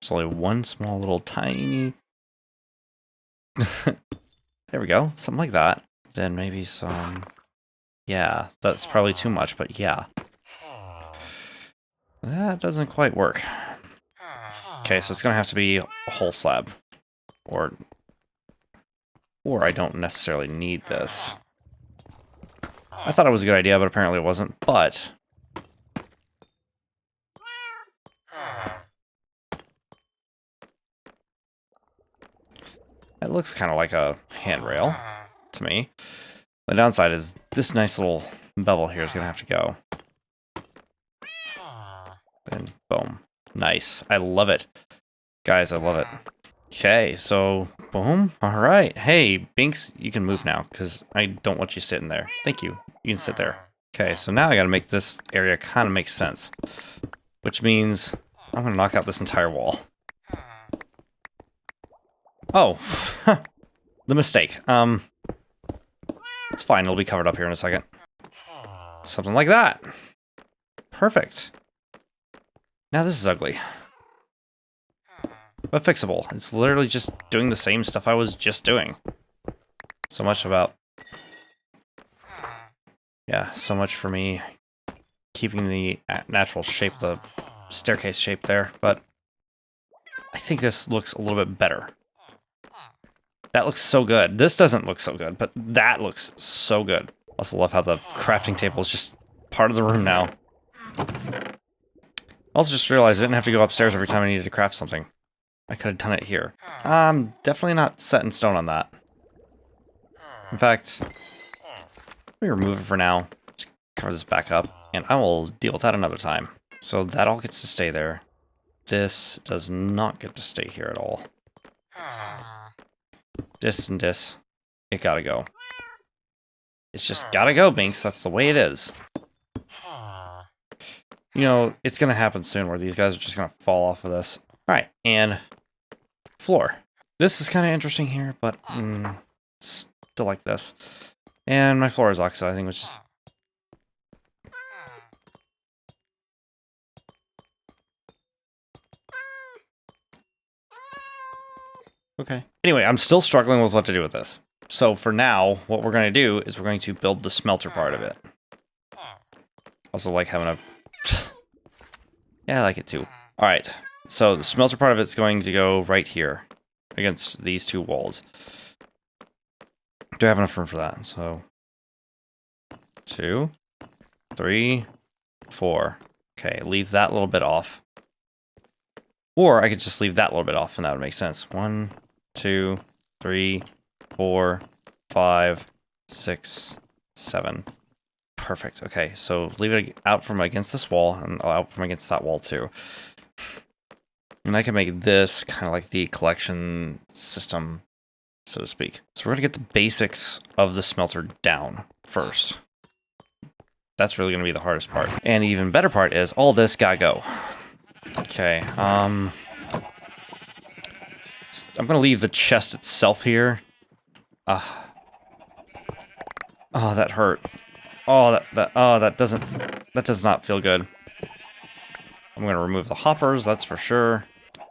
There's only one small little tiny... There we go. Something like that. Then maybe some... Yeah, that's probably too much, but yeah. That doesn't quite work. Okay, so it's gonna have to be a whole slab. Or I don't necessarily need this. I thought it was a good idea, but apparently it wasn't. But... It looks kind of like a handrail to me. The downside is this nice little bevel here is going to have to go. And boom. Nice. I love it. Guys, I love it. Okay, so boom. All right. Hey, Binks, you can move now because I don't want you sitting there. Thank you. You can sit there. Okay, so now I got to make this area kind of make sense, which means I'm going to knock out this entire wall. Oh, the mistake. It's fine. It'll be covered up here in a second. Something like that. Perfect. Now this is ugly. But fixable. It's literally just doing the same stuff I was just doing. So much about... Yeah, so much for me keeping the natural shape, the staircase shape there. But I think this looks a little bit better. That looks so good. This doesn't look so good, but that looks so good. Also love how the crafting table is just part of the room now. Also just realized I didn't have to go upstairs every time I needed to craft something. I could have done it here. Definitely not set in stone on that. In fact, let me remove it for now. Just cover this back up, and I will deal with that another time. So that all gets to stay there. This does not get to stay here at all. this and this. It gotta go. It's just gotta go, Binks. That's the way it is. You know, it's gonna happen soon where these guys are just gonna fall off of this. Alright, and floor. This is kind of interesting here, but still like this. And my floor is oxidizing, which is... Okay. Anyway, I'm still struggling with what to do with this. So for now, what we're going to do is we're going to build the smelter part of it. Also like having a... Yeah, I like it too. Alright, so the smelter part of it's going to go right here against these two walls. Do I have enough room for that? So 2, 3, 4. Okay, leave that little bit off. Or I could just leave that little bit off and that would make sense. 1, 2, 3, 4, 5, 6, 7. Perfect. Okay, so leave it out from against this wall and out from against that wall too. And I can make this kind of like the collection system, so to speak. So we're going to get the basics of the smelter down first. That's really going to be the hardest part. And the even better part is all this gotta go. Okay, I'm going to leave the chest itself here. Oh, that hurt. Oh, that does not feel good. I'm going to remove the hoppers, that's for sure.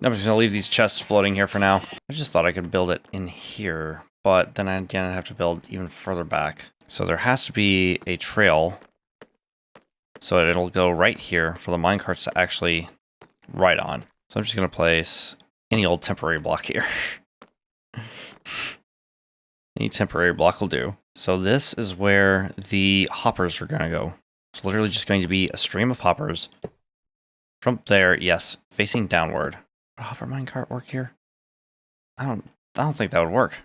I'm just going to leave these chests floating here for now. I just thought I could build it in here, but then again, I'd have to build even further back. So there has to be a trail, so it'll go right here for the minecarts to actually ride on. So I'm just going to place any old temporary block here. Any temporary block will do. So this is where the hoppers are going to go. It's literally just going to be a stream of hoppers. From there, yes, facing downward. Would a hopper minecart work here? I don't think that would work.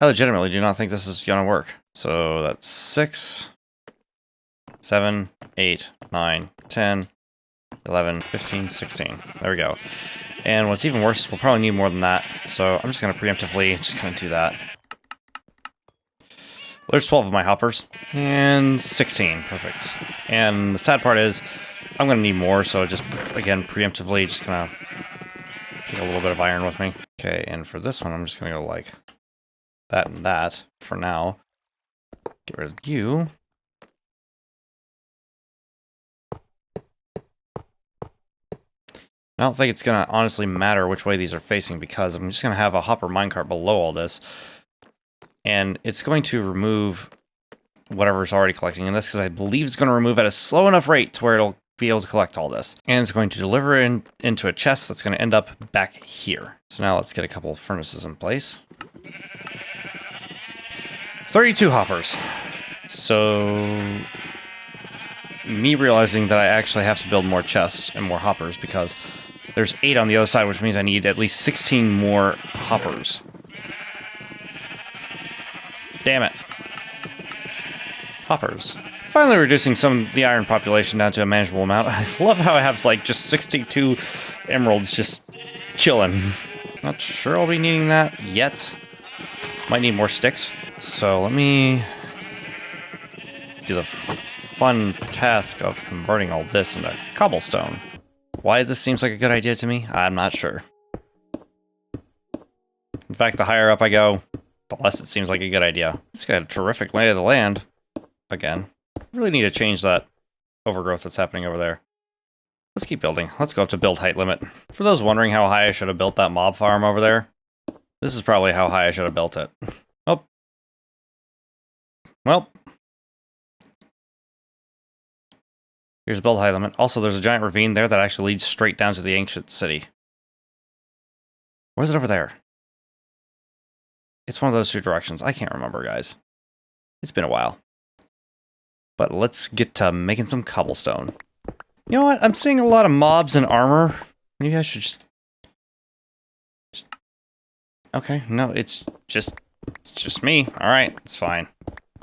I legitimately do not think this is going to work. So that's 6, 7, 8, 9, 10, 11, 15, 16. There we go. And what's even worse, we'll probably need more than that. So I'm just going to preemptively just kind of do that. There's 12 of my hoppers. And 16. Perfect. And the sad part is, I'm going to need more. So just, again, preemptively just going to take a little bit of iron with me. Okay, and for this one, I'm just going to go like that and that for now. Get rid of you. I don't think it's going to honestly matter which way these are facing because I'm just going to have a hopper minecart below all this. And it's going to remove whatever's already collecting in this because I believe it's going to remove at a slow enough rate to where it'll be able to collect all this. And it's going to deliver into a chest that's going to end up back here. So now let's get a couple of furnaces in place. 32 hoppers. So me realizing that I actually have to build more chests and more hoppers because there's 8 on the other side, which means I need at least 16 more hoppers. Damn it. Hoppers. Finally reducing some of the iron population down to a manageable amount. I love how I have like just 62 emeralds just chilling. Not sure I'll be needing that yet. Might need more sticks. So let me do the fun task of converting all this into cobblestone. Why this seems like a good idea to me, I'm not sure. In fact, the higher up I go, the less it seems like a good idea. It's got a terrific lay of the land. Again, really need to change that overgrowth that's happening over there. Let's keep building. Let's go up to build height limit. For those wondering how high I should have built that mob farm over there, this is probably how high I should have built it. Oh. Well. Here's build height limit. Also, there's a giant ravine there that actually leads straight down to the ancient city. Or is it over there? It's one of those two directions. I can't remember, guys. It's been a while. But let's get to making some cobblestone. You know what? I'm seeing a lot of mobs in armor. Maybe I should just... Okay, no, it's just me. Alright, it's fine.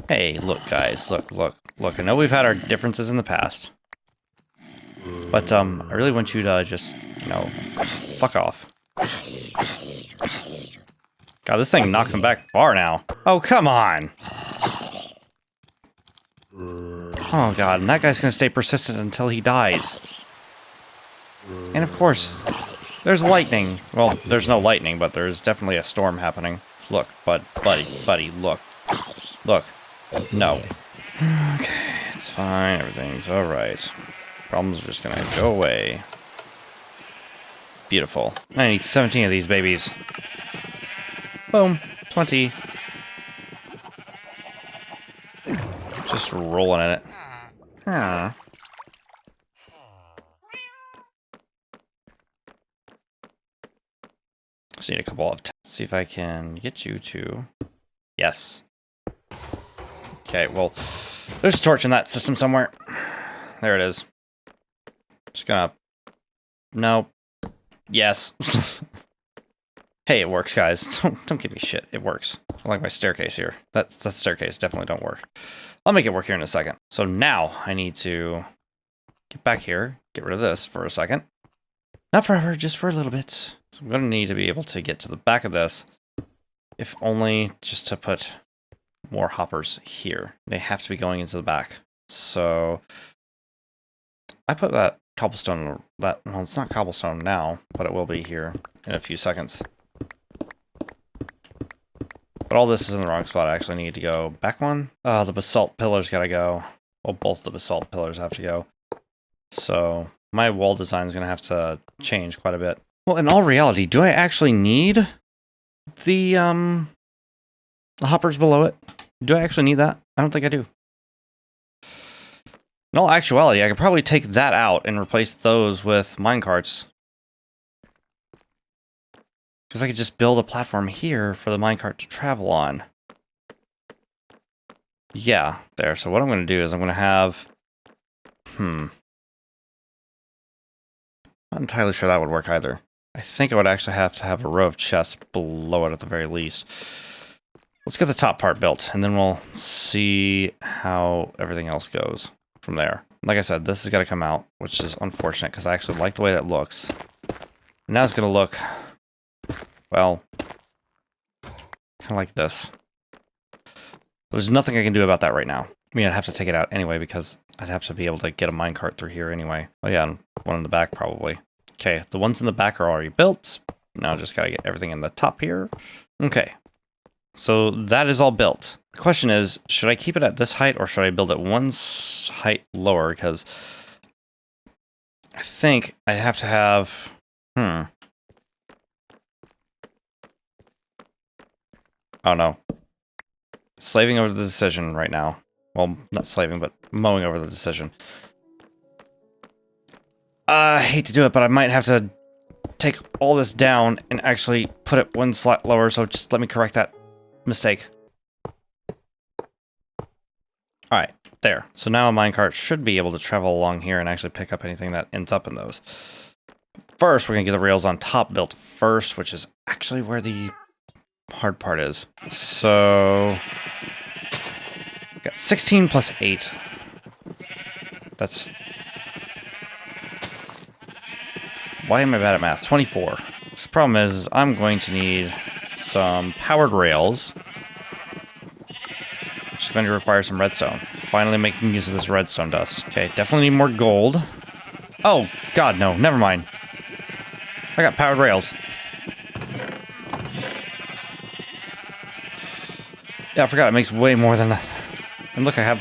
Hey, look, guys. Look. I know we've had our differences in the past. But, I really want you to just, you know, fuck off. God, this thing knocks him back far now. Oh, come on. Oh, God, and that guy's gonna stay persistent until he dies. And of course, there's lightning. Well, there's no lightning, but there's definitely a storm happening. Look, buddy, look. Look. No. Okay, it's fine. Everything's alright. Problems are just gonna go away. Beautiful. I need 17 of these babies. Boom. 20. Just rolling in it. Huh. Just need a couple of... See if I can get you to... Yes. Okay, well, there's a torch in that system somewhere. There it is. Just gonna... No. Yes. Hey, it works, guys. Don't give me shit. It works. I like my staircase here. That staircase definitely don't work. I'll make it work here in a second. So now I need to get back here, get rid of this for a second. Not forever, just for a little bit. So I'm going to need to be able to get to the back of this, if only just to put more hoppers here. They have to be going into the back. So I put that cobblestone, well, it's not cobblestone now, but it will be here in a few seconds. But all this is in the wrong spot. I actually need to go back one. The basalt pillars gotta go. Well, both the basalt pillars have to go. So my wall design is gonna have to change quite a bit. Well, in all reality, do I actually need the hoppers below it? Do I actually need that? I don't think I do. In all actuality, I could probably take that out and replace those with minecarts. Because I could just build a platform here for the minecart to travel on. Yeah, there. So what I'm going to do is I'm going to have... Not entirely sure that would work either. I think I would actually have to have a row of chests below it at the very least. Let's get the top part built, and then we'll see how everything else goes from there. Like I said, this is going to come out, which is unfortunate because I actually like the way that looks. And now it's going to look... well, kind of like this. But there's nothing I can do about that right now. I mean, I'd have to take it out anyway because I'd have to be able to get a minecart through here anyway. Oh yeah, and one in the back probably. Okay, the ones in the back are already built. Now I just gotta get everything in the top here. Okay, so that is all built. The question is, should I keep it at this height or should I build it one height lower? Because I think I'd have to have... Oh no. Slaving over the decision right now. Well, not slaving, but mowing over the decision. I hate to do it, but I might have to take all this down and actually put it one slot lower, so just let me correct that mistake. Alright, there. So now a minecart should be able to travel along here and actually pick up anything that ends up in those. First, we're going to get the rails on top built first, which is actually where the hard part is. So... got 16 plus 8. That's... why am I bad at math? 24. The problem is I'm going to need some powered rails, which is going to require some redstone. Finally making use of this redstone dust. Okay, definitely need more gold. Oh, God, no. Never mind. I got powered rails. Yeah, I forgot it makes way more than that. And look, I have...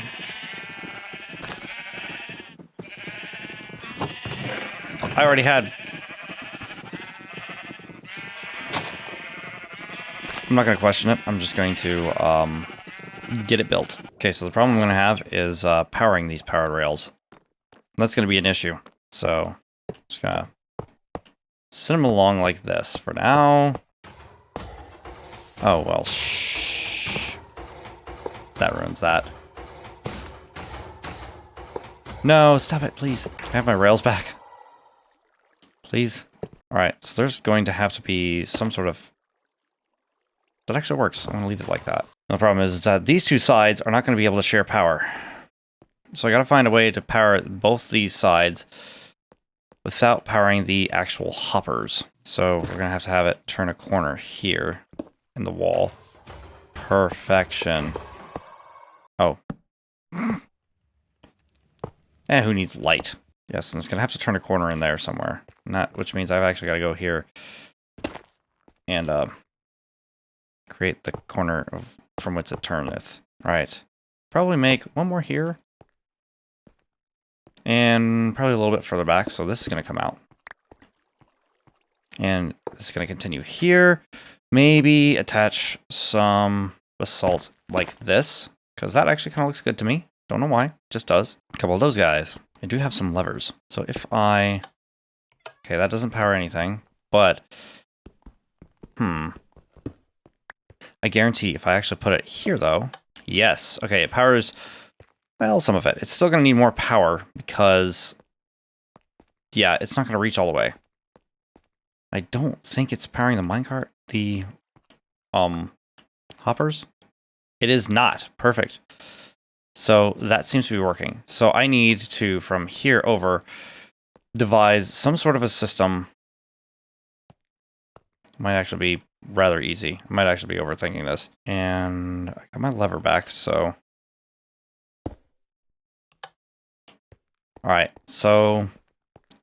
I already had... I'm not going to question it. I'm just going to get it built. Okay, so the problem I'm going to have is powering these powered rails. That's going to be an issue. So, just going to send them along like this for now. Oh, well, shh. That ruins that. No, stop it, please. Can I have my rails back? Please? Alright, so there's going to have to be some sort of... that actually works. I'm going to leave it like that. The problem is that these two sides are not going to be able to share power. So I got to find a way to power both these sides without powering the actual hoppers. So we're going to have it turn a corner here. in the wall. Perfection. Oh. Who needs light? Yes, and it's going to have to turn a corner in there somewhere. Which means I've actually got to go here and create the corner from which it turneth. Right. Probably make one more here. And probably a little bit further back, so this is going to come out. And this is going to continue here. Maybe attach some basalt like this, because that actually kind of looks good to me. Don't know why, just does. A couple of those guys. I do have some levers. So if I... Okay, that doesn't power anything, but... I guarantee if I actually put it here, though... Yes. Okay, it powers... Well, some of it. It's still going to need more power because... Yeah, it's not going to reach all the way. I don't think it's powering the minecart. The... hoppers? It is not. Perfect. So that seems to be working. So I need to, from here over, devise some sort of a system. Might actually be rather easy. I might actually be overthinking this. And I got my lever back, so... Alright, so...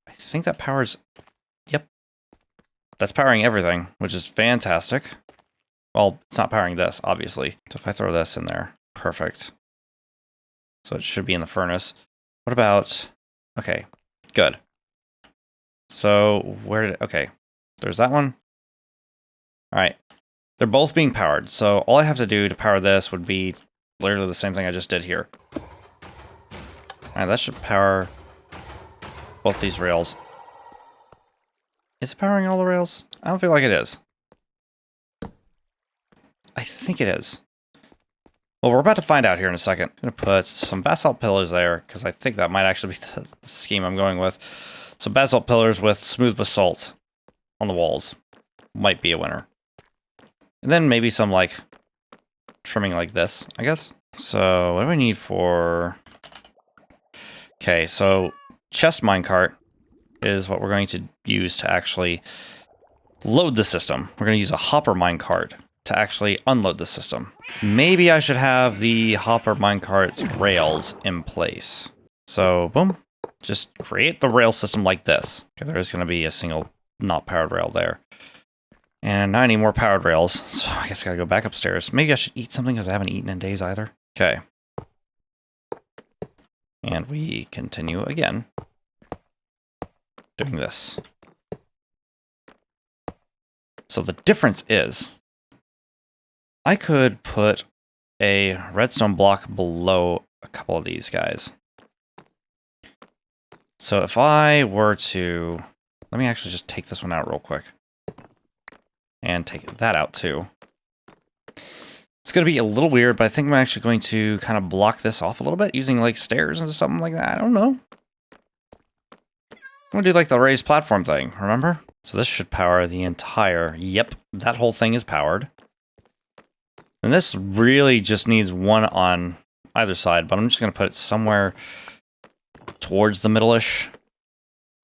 I think that powers... Yep. That's powering everything, which is fantastic. Well, it's not powering this, obviously. So if I throw this in there, perfect. So it should be in the furnace. What about... Okay, good. So where did... Okay, there's that one. Alright. They're both being powered, so all I have to do to power this would be literally the same thing I just did here. Alright, that should power both these rails. Is it powering all the rails? I don't feel like it is. I think it is. Well, we're about to find out here in a second. I'm going to put some basalt pillars there, because I think that might actually be the scheme I'm going with. Some basalt pillars with smooth basalt on the walls. Might be a winner. And then maybe some, like, trimming like this, I guess. So, what do we need for... Okay, so chest minecart is what we're going to use to actually load the system. We're going to use a hopper minecart to actually unload the system. Maybe I should have the hopper minecart's rails in place. So, boom. Just create the rail system like this. Okay, there's going to be a single not powered rail there. And now I need more powered rails, so I guess I gotta go back upstairs. Maybe I should eat something because I haven't eaten in days either. Okay. And we continue again. Doing this. So the difference is, I could put a redstone block below a couple of these guys. So if I were to... Let me actually just take this one out real quick. And take that out too. It's going to be a little weird, but I think I'm actually going to kind of block this off a little bit using like stairs and something like that. I don't know. I'm going to do like the raised platform thing, remember? So this should power the entire... Yep, that whole thing is powered. And this really just needs one on either side, but I'm just going to put it somewhere towards the middle-ish.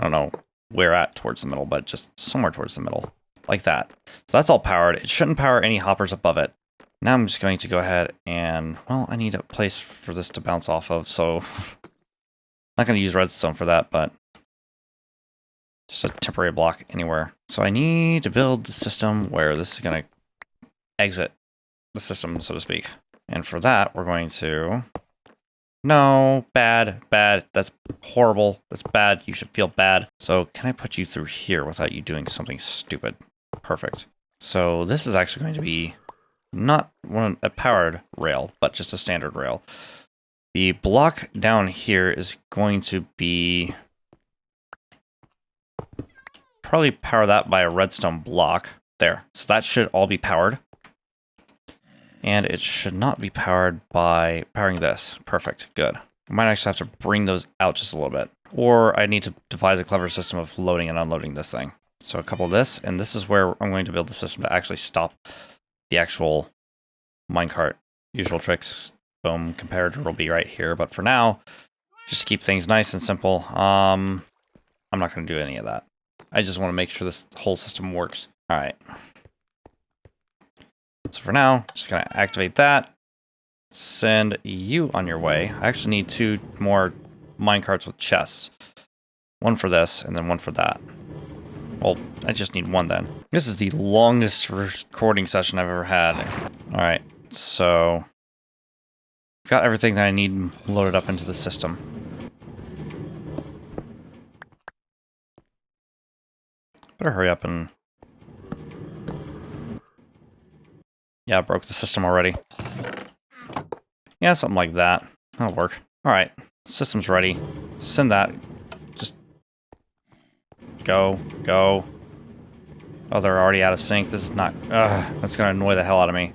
I don't know where at towards the middle, but just somewhere towards the middle. Like that. So that's all powered. It shouldn't power any hoppers above it. Now I'm just going to go ahead and... Well, I need a place for this to bounce off of, so... Not going to use redstone for that, but... Just a temporary block anywhere. So I need to build the system where this is going to exit the system, so to speak. And for that, we're going to... No, bad, bad. That's horrible. That's bad. You should feel bad. So can I put you through here without you doing something stupid? Perfect. So this is actually going to be not a powered rail, but just a standard rail. The block down here is going to be... Probably power that by a redstone block. There. So that should all be powered. And it should not be powered by powering this. Perfect. Good. I might actually have to bring those out just a little bit. Or I need to devise a clever system of loading and unloading this thing. So a couple of this, and this is where I'm going to build the system to actually stop the actual minecart. Usual tricks, boom, comparator will be right here. But for now, just to keep things nice and simple, I'm not going to do any of that. I just want to make sure this whole system works. All right. So for now, just gonna activate that. Send you on your way. I actually need 2 more minecarts with chests. One for this, and then one for that. Well, I just need 1 then. This is the longest recording session I've ever had. Alright, so... I've got everything that I need loaded up into the system. Better hurry up and... Yeah, I broke the system already. Yeah, something like that. That'll work. Alright, system's ready. Send that. Just... Go. Oh, they're already out of sync. This is not... that's gonna annoy the hell out of me.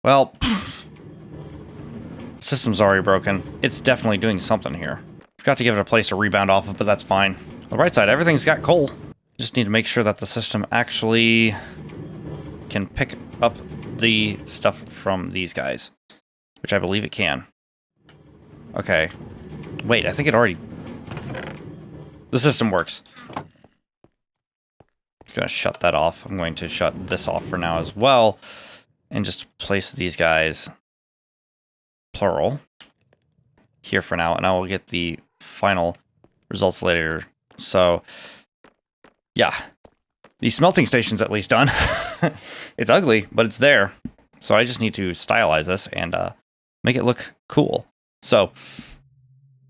Well... System's already broken. It's definitely doing something here. Forgot to give it a place to rebound off of, but that's fine. On the right side, everything's got coal. Just need to make sure that the system actually can pick up the stuff from these guys, which I believe it can. Okay. Wait, I think it already... The system works. I'm gonna shut that off. I'm going to shut this off for now as well, and just place these guys, plural, here for now, and I will get the final results later. So, yeah. The smelting station's at least done. It's ugly, but it's there. So I just need to stylize this and make it look cool. So,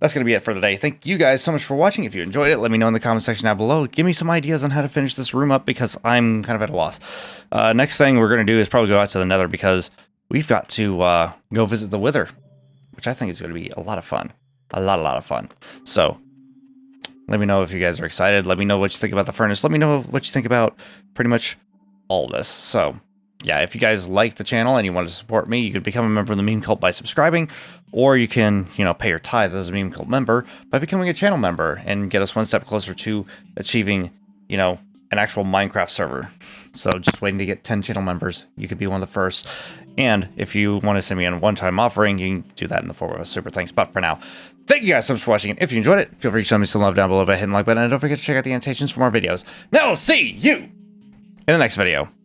that's going to be it for today. Thank you guys so much for watching. If you enjoyed it, let me know in the comment section down below. Give me some ideas on how to finish this room up because I'm kind of at a loss. Next thing we're going to do is probably go out to the Nether because we've got to go visit the Wither, which I think is going to be a lot of fun. A lot of fun. So, let me know if you guys are excited. Let me know what you think about the furnace. Let me know what you think about pretty much all this. So, yeah, if you guys like the channel and you want to support me, you could become a member of the Meme Cult by subscribing, or you can, you know, pay your tithe as a Meme Cult member by becoming a channel member and get us one step closer to achieving, you know, an actual Minecraft server. So just waiting to get 10 channel members. You could be one of the first. And if you want to send me a one-time offering, you can do that in the form of a super thanks. But for now, thank you guys so much for watching. And if you enjoyed it, feel free to show me some love down below by hitting the like button. And don't forget to check out the annotations for more videos. Now, I'll see you in the next video.